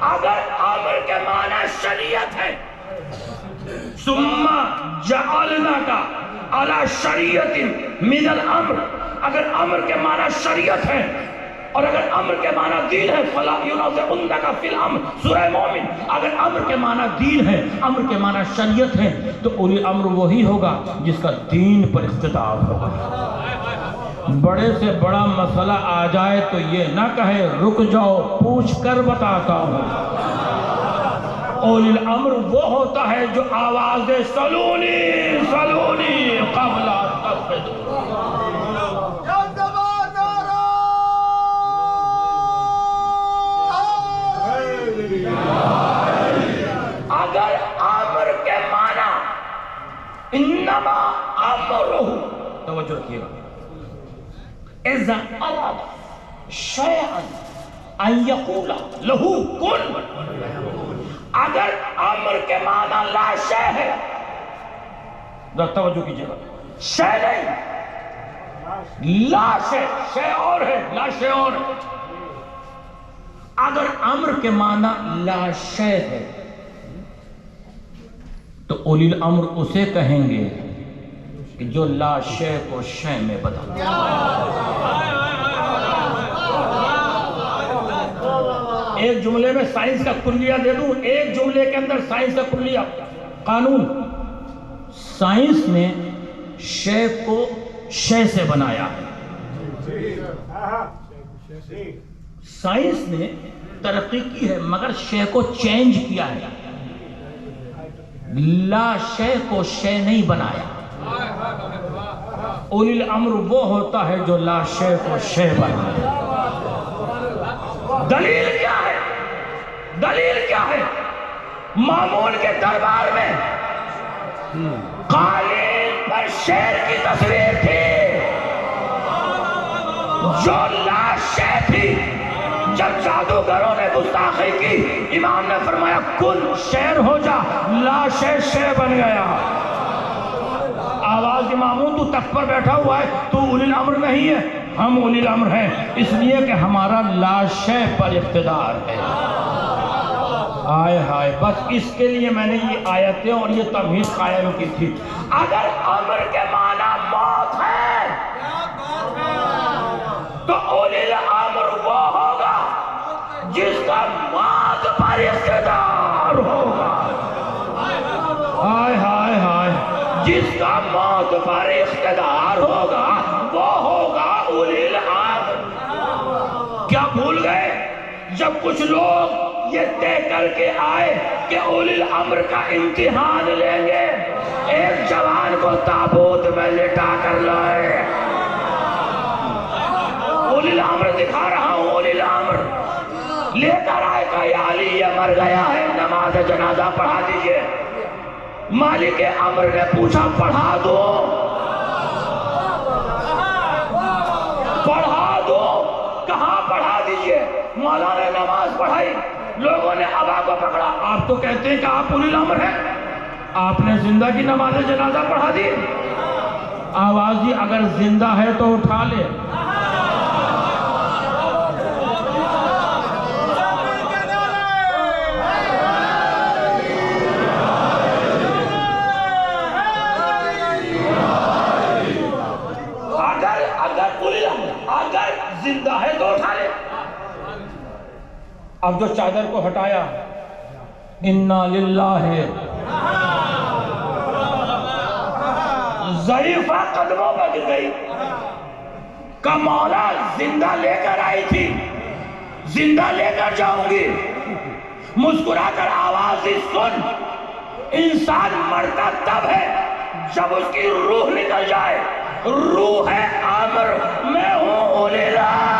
اگر امر کے معنی شریعت ہے ثم جعلناک علی شریعت من الامر، اگر امر کے معنی شریعت ہے اور اگر امر کے معنی دین ہے فلا ينازعنک فی الامر، سورہ مومن. اگر امر کے معنی دین ہے، امر کے معنی شریعت ہے تو اولی امر وہی ہوگا جس کا دین پر اقتدار ہوگا. بڑے سے بڑا مسئلہ آ جائے تو یہ نہ کہے رک جاؤ پوچھ کر بتاتا ہوں. اولی الامر وہ ہوتا ہے جو آواز دے سلونی سلونی قبل استغفر. اگر امر کے معنی انما امرہ، توجہ رکھیے گا، اذا اراد شیئا ان یقول لہ کن، اگر امر کے معنی لا شے ہے، توجہ کیجئے گا، شے نہیں، لا شے، شے اور ہے، لا شے اور ہے. اگر امر کے معنی لا شے ہے تو اولی الامر اسے کہیں گے کہ جو لا شے کو شے میں بدل دے. ایک جملے میں سائنس کا کلیہ دے دوں، ایک جملے کے اندر سائنس کا کلیہ قانون. سائنس نے شے کو شے سے بنایا ہے. سائنس نے ترقی کی ہے مگر شے کو چینج کیا ہے. لا شے کو شے نہیں بنایا. اولی الامر وہ ہوتا ہے جو لا شے کو شے بنایا. دلیل کیا ہے؟ دلیل کیا ہے؟ مامون کے دربار میں قالین پر شیر کی تصویر تھی جو لا شے تھی. جب جادوگروں نے گستاخی کی امام نے فرمایا کن شیر ہو جا، لا شے شے بن گیا. آواز اماموں تو تخت پر بیٹھا ہوا ہے، تو اولی الامر نہیں ہے. ہم اولی الامر ہیں اس لیے کہ ہمارا لا شے پر اقتدار ہے. ہائے ہائے، بس اس کے لیے میں نے یہ آیتیں اور یہ تمہید قائم کی تھی۔ اگر امر کے معنی موت ہے تو اولی الامر وہ ہوگا جس کا موت پر اقتدار ہوگا۔ ہائے ہائے ہائے، جس کا موت پر اقتدار ہوگا وہ ہوگا اولی الامر۔ کیا بھول گئے جب کچھ لوگ یہ طے کر کے آئے کہ اولی الامر کا امتحان لیں گے، ایک جوان کو تابوت میں لٹا کر لائے۔ اولی الامر دکھا رہا ہوں، اولی الامر لے کر آئے کہ یا علی یہ مر گیا ہے، نماز جنازہ پڑھا دیجئے۔ مالک امر نے پوچھا پڑھا دو، پڑھا دو، کہاں پڑھا دیجئے؟ مولا نے نماز پڑھائی، لوگوں نے ابا کو پکڑا، آپ تو کہتے ہیں کہ آپ اولی الامر ہیں، آپ نے زندہ کی نماز جنازہ پڑھا دی۔ آواز دی اگر زندہ ہے تو اٹھا لے۔ اگر زندہ ہے تو اٹھا لے۔ اب جو چادر کو ہٹایا، انا للہ ہے، ضعیفہ قدموں پر گر گئی کہ مولا زندہ لے کر آئی تھی، زندہ لے کر جاؤں گی۔ مسکرا کر آواز ہی سن، انسان مرتا تب ہے جب اس کی روح نکل جائے۔ روح ہے امر، میں ہوں اولی الامر۔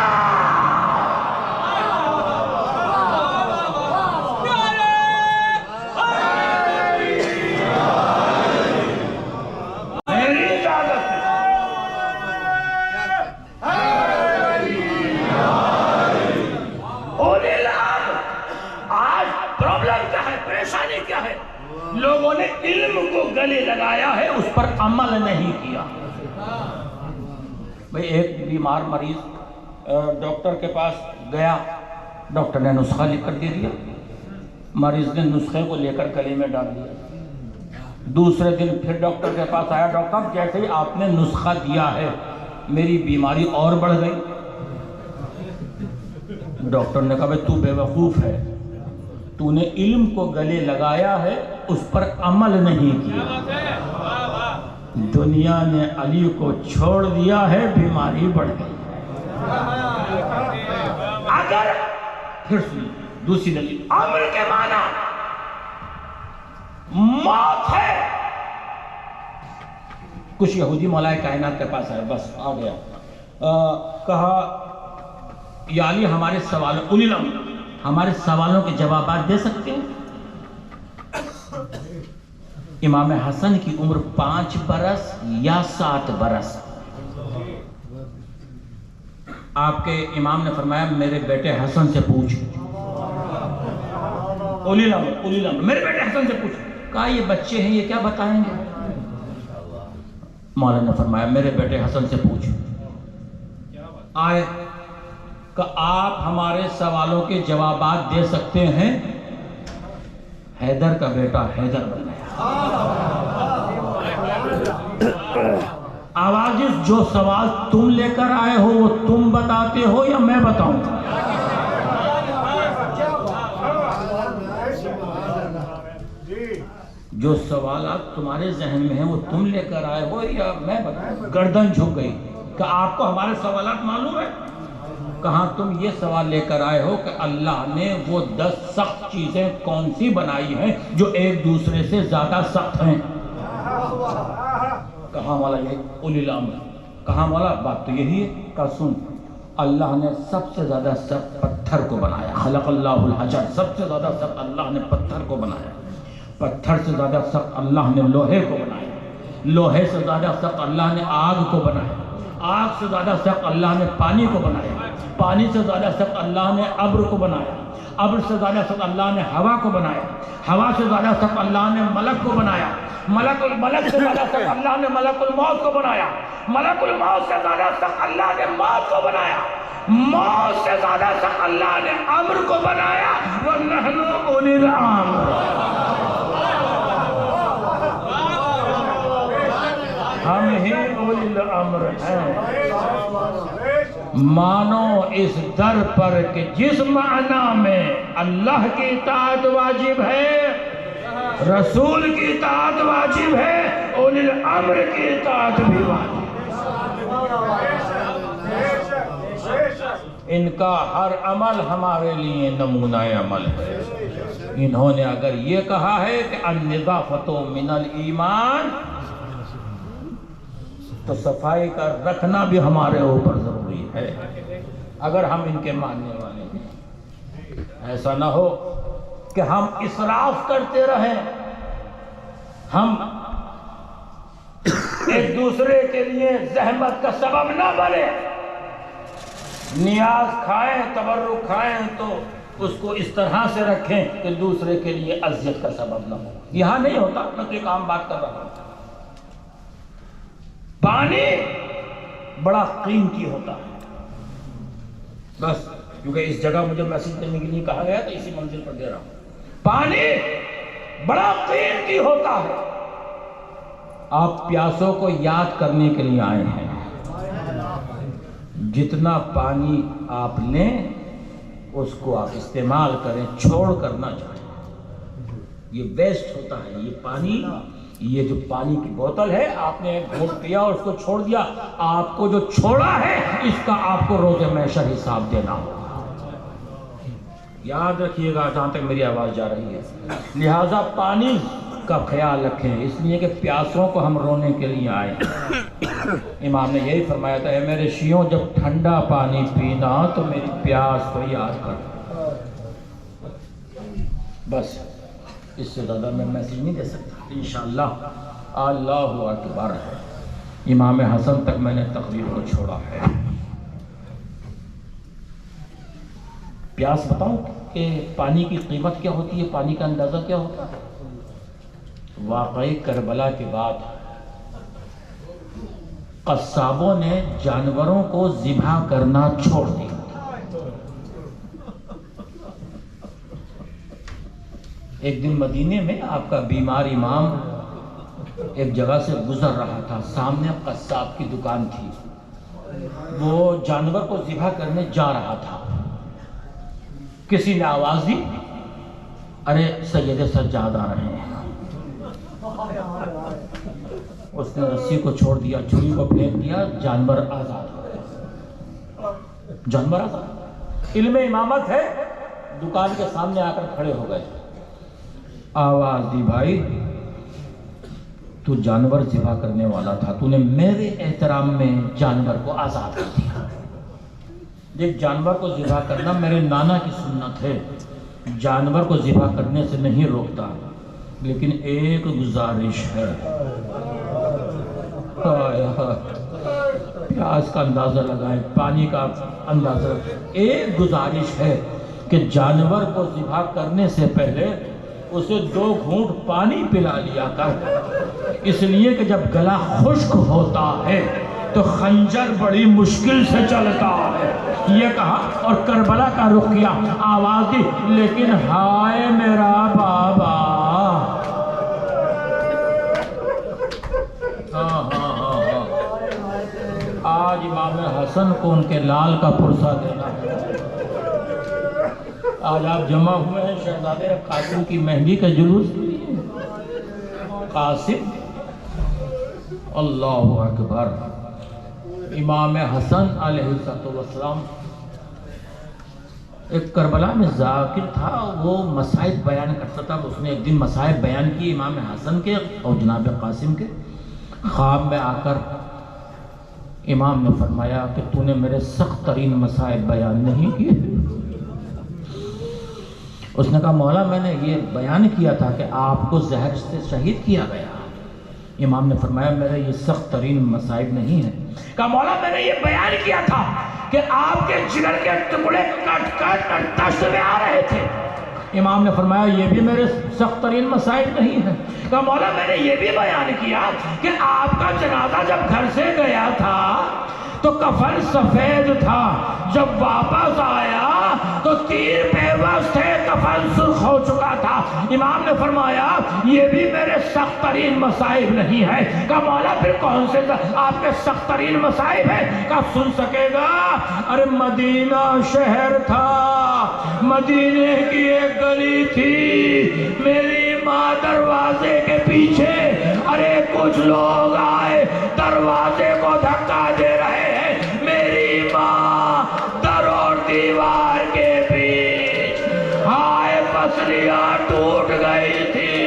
میری اجازت اولی الامر۔ آج پرابلم کیا ہے، پریشانی کیا ہے؟ لوگوں نے علم کو گلے لگایا ہے، اس پر عمل نہیں کیا۔ بھئی ایک بیمار مریض ڈاکٹر کے پاس گیا، ڈاکٹر نے نسخہ لکھ کر دے دیا، مریض نے نسخے کو لے کر گلے میں ڈال دیا۔ دوسرے دن پھر ڈاکٹر کے پاس آیا، ڈاکٹر جیسے ہی آپ نے نسخہ دیا ہے میری بیماری اور بڑھ گئی۔ ڈاکٹر نے کہا بھئی تو بے وقوف ہے، تو نے علم کو گلے لگایا ہے، اس پر عمل نہیں کیا۔ دنیا نے علی کو چھوڑ دیا ہے، بیماری بڑھ گئی۔ اگر پھر دوسری دلیل، امر کے معنی موت ہے۔ کچھ یہودی مولا کائنات کے پاس آئے، بس آ گیا، کہا یا علی ہمارے سوالوں، اولی الامر ہمارے سوالوں کے جوابات دے سکتے ہیں؟ امام حسن کی عمر 5 برس یا 7 برس۔ آپ کے امام نے فرمایا میرے بیٹے حسن سے پوچھ، اولی الامر میرے بیٹے حسن سے پوچھ۔ کہا یہ بچے ہیں، یہ کیا بتائیں گے؟ مولا نے فرمایا میرے بیٹے حسن سے پوچھ۔ آئے کہ آپ ہمارے سوالوں کے جوابات دے سکتے ہیں؟ حیدر کا بیٹا حیدر بن گیا۔ آواز جو سوال تم لے کر آئے ہو وہ تم بتاتے ہو یا میں بتاؤں؟ جو سوالات تمہارے ذہن میں ہیں وہ تم لے کر آئے ہو یا میں بتاؤں؟ گردن جھک گئی کہ آپ کو ہمارے سوالات معلوم ہے؟ کہاں تم یہ سوال لے کر آئے ہو کہ اللہ نے وہ 10 سخت چیزیں کون سی بنائی ہیں جو ایک دوسرے سے زیادہ سخت ہیں؟ کہاں مولا یہ اولی الامر، کہاں مولا بات تو یہی ہے۔ کہ سن، اللہ نے سب سے زیادہ سخت پتھر کو بنایا، خلق اللہ الحجر، سب سے زیادہ سخت اللہ نے پتھر کو بنایا۔ پتھر سے زیادہ سخت اللہ نے لوہے کو بنایا، لوہے سے زیادہ سخت اللہ نے آگ کو بنایا، آگ سے زیادہ سخت اللہ نے پانی کو بنایا، پانی سے زیادہ سخت اللہ نے ابر کو بنایا، ابر سے زیادہ سخت اللہ نے ہوا کو بنایا، ہوا سے زیادہ سخت اللہ نے ملک کو بنایا، ملک سے زیادہ سخت اللہ نے ملک الموت کو بنایا، ملک الموت سے زیادہ سخت اللہ نے موت کو بنایا، موت سے زیادہ سخت اللہ نے امر کو بنایا، وَنَحْنُ أُولِي الْأَمْرِ، ہم ہی اولی الامر ہیں۔ مانو اس در پر کہ جس معنی میں اللہ کی اطاعت واجب ہے، رسول کی اطاعت واجب ہے، اولی الامر کی اطاعت بھی واجب ہے۔ ان کا ہر عمل ہمارے لیے نمونہ عمل ہے۔ انہوں نے اگر یہ کہا ہے کہ النظافۃ من الایمان، تو صفائی کا رکھنا بھی ہمارے اوپر ضروری ہے اگر ہم ان کے ماننے والے ہیں۔ ایسا نہ ہو کہ ہم اسراف کرتے رہیں، ہم ایک دوسرے کے لیے زحمت کا سبب نہ بنے، نیاز کھائیں تبرک کھائیں تو اس کو اس طرح سے رکھیں کہ دوسرے کے لیے اذیت کا سبب نہ ہو۔ یہاں نہیں ہوتا، میں تو ایک عام بات کر رہا ہوں۔ پانی بڑا قیمتی ہوتا ہے، بس کیونکہ اس جگہ مجھے میسج دینے کے لیے کہا گیا تو اسی منزل پر دے رہا ہوں۔ پانی بڑا قیمتی ہوتا ہے۔ آپ پیاسوں کو یاد کرنے کے لیے آئے ہیں، جتنا پانی آپ لیں اس کو آپ استعمال کریں، چھوڑ کر نہ جائیں۔ یہ ویسٹ ہوتا ہے یہ پانی، یہ جو پانی کی بوتل ہے آپ نے ایک گھونٹ پیا اور اس کو چھوڑ دیا، آپ کو جو چھوڑا ہے اس کا آپ کو روز محشر حساب دینا ہوگا۔ یاد رکھیے گا جہاں تک میری آواز جا رہی ہے، لہٰذا پانی کا خیال رکھیں، اس لیے کہ پیاسوں کو ہم رونے کے لیے آئے ہیں۔ امام نے یہی فرمایا تھا، اے میرے شیعوں جب ٹھنڈا پانی پینا تو میری پیاس کو یاد کر۔ بس اس سے زیادہ میں میسج نہیں دے سکتا۔ انشاءاللہ اللہ اکبر ہے۔ امام حسن تک میں نے تقریر کو چھوڑا ہے۔ پیاس بتاؤں کہ پانی کی قیمت کیا ہوتی ہے، پانی کا اندازہ کیا ہوتا ہے؟ واقعی کربلا کے بعد قصابوں نے جانوروں کو ذبح کرنا چھوڑ دیا۔ ایک دن مدینے میں آپ کا بیمار امام ایک جگہ سے گزر رہا تھا، سامنے قصاب کی دکان تھی، وہ جانور کو ذبح کرنے جا رہا تھا۔ کسی نے آواز دی، ارے سید سجاد آ رہے ہیں۔ اس نے رسی کو چھوڑ دیا، چھری کو پھینک دیا، جانور آزاد ہو گئے۔ جانور آزاد، علم امامت ہے، دکان کے سامنے آ کر کھڑے ہو گئے۔ آواز دی، بھائی تو جانور ذبح کرنے والا تھا، تو نے میرے احترام میں جانور کو آزاد کر دیا۔ دیکھ، جانور کو ذبح کرنا میرے نانا کی سنت ہے، جانور کو ذبح کرنے سے نہیں روکتا، لیکن ایک گزارش ہے۔ پیاس کا اندازہ لگائیں، پانی کا اندازہ، ایک گزارش ہے کہ جانور کو ذبح کرنے سے پہلے اسے 2 گھونٹ پانی پلا لیا کر، اس لیے کہ جب گلا خشک ہوتا ہے تو خنجر بڑی مشکل سے چلتا ہے۔ یہ کہا اور کربلا کا رخ کیا، آواز دی، لیکن ہائے میرا بابا۔ آج امام حسن کو ان کے لال کا پرسہ دینا ہے۔ آج آپ جمع ہوئے ہیں شہزادے قاسم کی مہندی کا جلوس کے لیے۔ قاسم، اللہ اکبر۔ امام حسن علیہ السلام ایک کربلا میں ذاکر تھا، وہ مصائب بیان کرتا تھا۔ اس نے ایک دن مصائب بیان کی امام حسن کے اور جناب قاسم کے۔ خواب میں آ کر امام نے فرمایا کہ تو نے میرے سخت ترین مصائب بیان نہیں کیے۔ اس نے کہا مولا میں نے یہ بیان کیا تھا کہ آپ کو زہر سے شہید کیا گیا۔ امام نے فرمایا میرے یہ سخت ترین مصائب نہیں ہے۔ کہا مولا میں نے یہ بیان کیا تھا کہ آپ کے جگر کے ٹکڑے کٹ کٹ دشت میں آ رہے تھے۔ امام نے فرمایا یہ بھی میرے سخت ترین مصائب نہیں ہے۔ کہا مولا میں نے یہ بھی بیان کیا کہ آپ کا جنازہ جب گھر سے گیا تھا تو کفن سفید تھا، جب واپس آیا تو تیر پیوست تھے، کفن سرخ ہو چکا تھا۔ امام نے فرمایا یہ بھی میرے سخت ترین مصائب نہیں ہے۔ کہا مولا پھر کون سے آپ کے سخت ترین مصائب ہیں؟ کہا سن سکے گا، ارے مدینہ شہر تھا، مدینے کی ایک گلی تھی، میری ماں دروازے کے پیچھے، ارے کچھ لوگ آئے دروازے کو دھکا دے رہے ہیں، میری ماں در اور دیوار کے بیچ ہائے پسلیاں ٹوٹ گئی تھی۔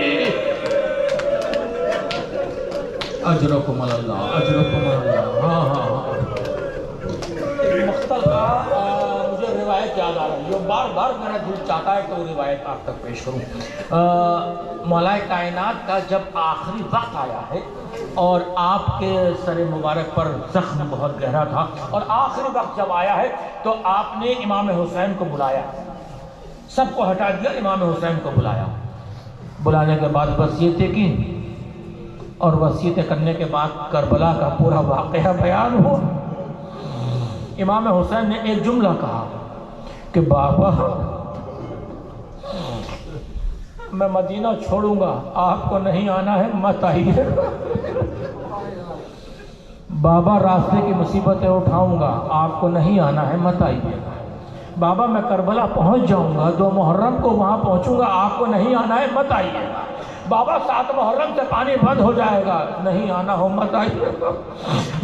اجرکم اللہ، اجرکم اللہ۔ ہاں ہاں ہاں، مقتل کا مجھے روایت یاد آ رہی ہے، بار بار میرا دل چاہتا ہے کہ وہ روایت آپ تک پیش کروں۔ مولا کائنات کا جب آخری وقت آیا ہے اور آپ کے سر مبارک پر زخم بہت گہرا تھا، اور آخری وقت جب آیا ہے تو آپ نے امام حسین کو بلایا، سب کو ہٹا دیا، امام حسین کو بلایا، بلانے کے بعد وصیتیں کی، اور وصیتیں کرنے کے بعد کربلا کا پورا واقعہ بیان ہوا۔ امام حسین نے ایک جملہ کہا کہ بابا میں مدینہ چھوڑوں گا، آپ کو نہیں آنا ہے مت آئیے، بابا راستے کی مصیبتیں اٹھاؤں گا، آپ کو نہیں آنا ہے مت آئیے، بابا میں کربلا پہنچ جاؤں گا، 2 محرم کو وہاں پہنچوں گا، آپ کو نہیں آنا ہے مت آئیے، بابا 7 محرم سے پانی بند ہو جائے گا، نہیں آنا ہو مت آئیے،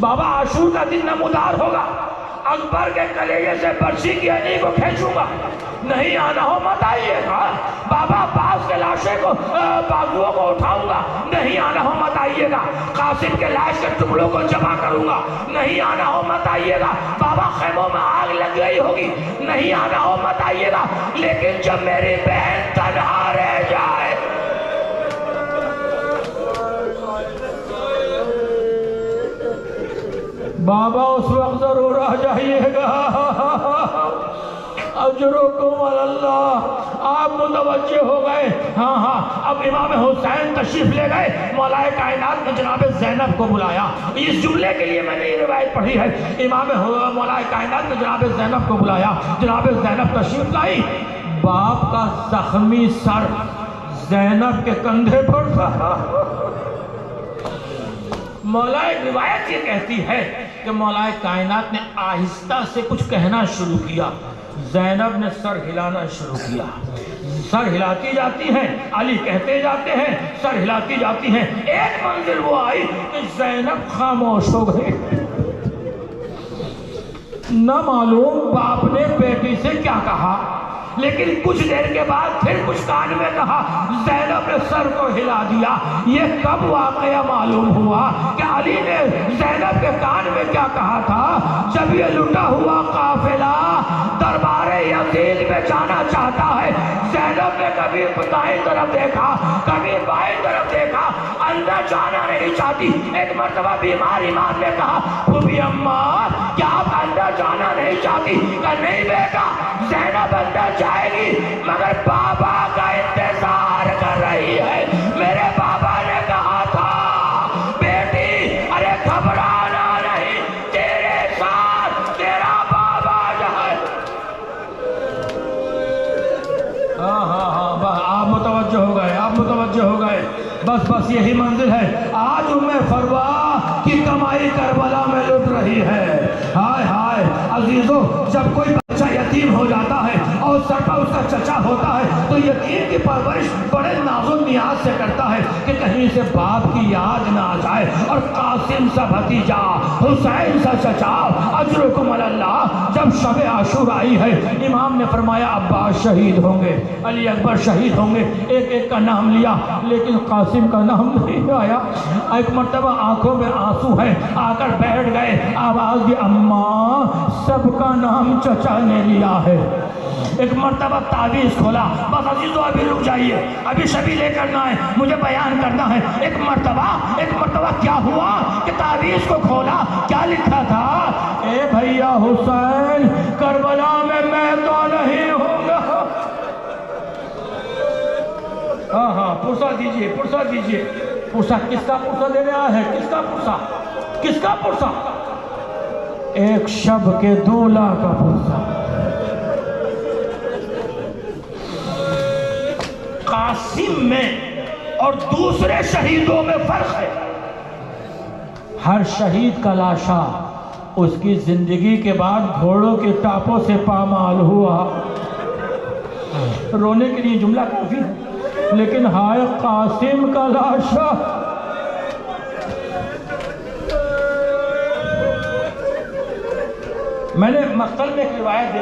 بابا عاشور کا دن نمودار ہوگا، اکبر کے کلیجے سے برچی کی علی کو کھینچوں گا، نہیں آنا ہو مت آئیے گا، بابا عباس کے لاشے کو بازوؤں کو اٹھاؤں گا، نہیں آنا ہو مت آئیے گا، قاسم کے لاش کے ٹکڑوں کو جمع کروں گا، نہیں آنا ہو مت آئیے گا، بابا خیموں میں آگ لگ گئی ہوگی، نہیں آنا ہو مت آئیے گا، لیکن جب میری بہن تنہا رہ جائے، بابا اس وقت ضرور آ جائیے گا، اجرکم اللہ۔ آپ متوجہ ہو گئے؟ ہاں ہاں، اب امام حسین تشریف لے گئے، مولا کائنات نے جناب زینب کو بلایا، اس جملے کے لیے میں نے یہ روایت پڑھی ہے، امام مولا کائنات نے جناب زینب کو بلایا، جناب زینب تشریف لائی، باپ کا زخمی سر زینب کے کندھے پر تھا۔ مولا روایت یہ کہتی ہے کہ مولا کائنات نے آہستہ سے کچھ کہنا شروع کیا، زینب نے سر ہلانا شروع کیا، سر ہلاتی جاتی ہیں، علی کہتے جاتے ہیں، سر ہلاتی جاتی ہیں، ایک منزل وہ آئی کہ زینب خاموش ہو گئی، نہ معلوم باپ نے بیٹی سے کیا کہا، لیکن کچھ دیر کے بعد پھر کچھ کان میں کہا، زینب نے سر کو ہلا دیا۔ یہ کب واقعہ معلوم ہوا کہ علی نے زینب کے کان میں کیا کہا تھا؟ جب یہ لٹا ہوا قافلہ دربار یزید میں جانا چاہتا ہے، زینب نے کبھی دائیں طرف دیکھا، کبھی بائیں طرف دیکھا، اندر جانا نہیں چاہتی۔ ایک مرتبہ بیمار امام نے کہا، پھوپھی اماں کیا آپ اندر جانا نہیں چاہتی؟ کہ نہیں بیٹا، زینب اندر جائے گی مگر بابا کا انتظار کر رہی ہے۔ میرے بابا نے کہا تھا بیٹی ارے گھبرانا نہیں، تیرے ساتھ تیرا بابا جائے۔ ہاں ہاں ہاں، آپ متوجہ ہو گئے، آپ متوجہ ہو گئے، بس بس یہی منزل ہے۔ آج ام فروا کی کمائی کربلا میں لٹ رہی ہے۔ ہائے ہائے عزیزو، جب کوئی بچہ یتیم ہو جاتا ہے اور سر پر اس کا چچا ہوتا ہے تو یتیم کی پرورش بڑے ناز و نیاز سے کرتا ہے کہ کہیں سے باپ کی یاد نہ آ جائے، اور قاسم سا بھتیجا، حسین سا چچا، اجرکم اللہ۔ جب شب عاشور آئی ہے، امام نے فرمایا عباس شہید ہوں گے، علی اکبر شہید ہوں گے، ایک ایک کا نام لیا لیکن قاسم کا نام نہیں آیا۔ ایک مرتبہ آنکھوں میں آنسو ہے، آ کر بیٹھ گئے، آواز دی اماں سب کا نام چچا نے لیا ہے۔ ایک مرتبہ تعویذ کھولا، بس عزیزو ابھی رک جائیے، ابھی شبی لے کرنا ہے، مجھے بیان کرنا ہے۔ ایک مرتبہ کیا ہوا کہ تعویذ کو کھولا، کیا لکھا تھا؟ اے بھیا حسین کربلا میں تو نہیں ہوں گا۔ ہاں ہاں، پرسہ دیجئے، پرسہ دیجئے۔ پرسہ کس کا پرسہ دینے آیا ہے؟ کس کا پرسہ؟ کس کا پرسہ؟ ایک شب کے دولا کا پرسہ۔ قاسم میں اور دوسرے شہیدوں میں فرق ہے۔ ہر شہید کا لاشا اس کی زندگی کے بعد گھوڑوں کے ٹاپوں سے پامال ہوا۔ رونے کے لیے جملہ کافی ہے، لیکن ہائے قاسم کا لاشا میں نے مقتل میں ایک روایت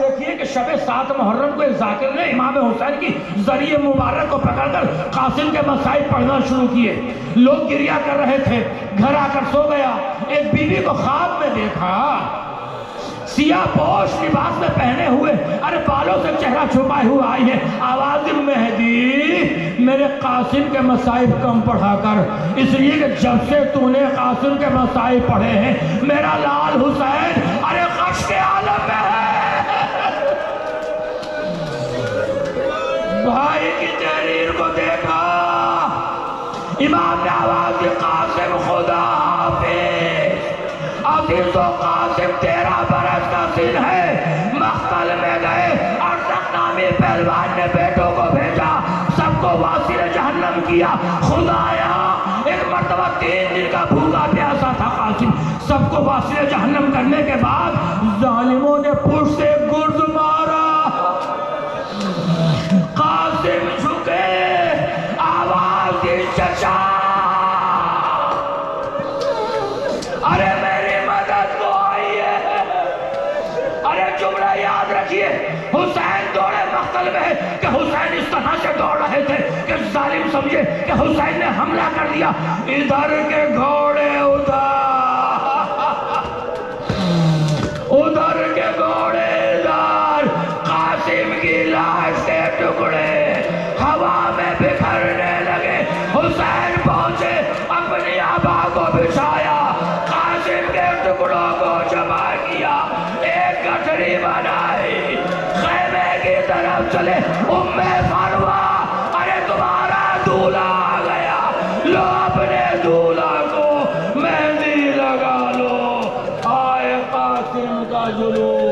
دیکھی ہے کہ شب 7 محرم کو ایک ذاکر نے امام حسین کی ذریعہ مبارک کو پکڑ کر قاسم کے مسائل پڑھنا شروع کیے۔ لوگ گریہ کر رہے تھے، گھر آ کر سو گیا۔ ایک بیوی کو خواب میں دیکھا، سیاہ پوش لباس میں پہنے ہوئے، ارے بالوں سے چہرہ چھپائے ہوئے آئی ہے، آواز مہدی میرے قاسم کے مسائل کم پڑھا کر، اس لیے کہ جب سے تو نے قاسم کے مسائل پڑھے ہیں میرا لال حسین ارے غش کے عالم میں ہے۔ بھائی کی تحریر کو دیکھا، امام نے آواز دی قاسم خدا حافظ، عزیز و قاسم 13 برس کا سن ہے۔ مقتل میں گئے اور نامی پہلوان نے بیٹوں کو بھیجا، سب کو واصل جہنم کیا۔ خدایا ایک مرتبہ 3 دن کا بھوکا پیاسا تھا قاسم، سب کو واصل جہنم کرنے کے بعد ظالموں نے پشت سے گرز مارا۔ قاسم جھکے، آواز دی چچا، ارے میری مدد کو آئی ہے۔ ارے جملہ یاد رکھیے، حسین دوڑے مقتل میں کہ حسین اس طرح سے دوڑ رہے تھے کہ ظالم سمجھے کہ حسین نے حملہ کر دیا۔ ادھر کے گھوڑے ادھر کے گھوڑے ادھر، قاسم کی لاش کے ٹکڑے ہوا میں بکھرنے لگے۔ حسین پہنچے، اپنی آبا کو بچھایا، قاسم کے ٹکڑوں کو جمع کیا، ایک گٹھڑی بنائی، خیمے کی طرف چلے۔ ام فاروہ ارے تمہارا دولہا آ گیا، لو اپنے دولہا کو مہندی لگا لو۔ آئے قاسم کا جلوس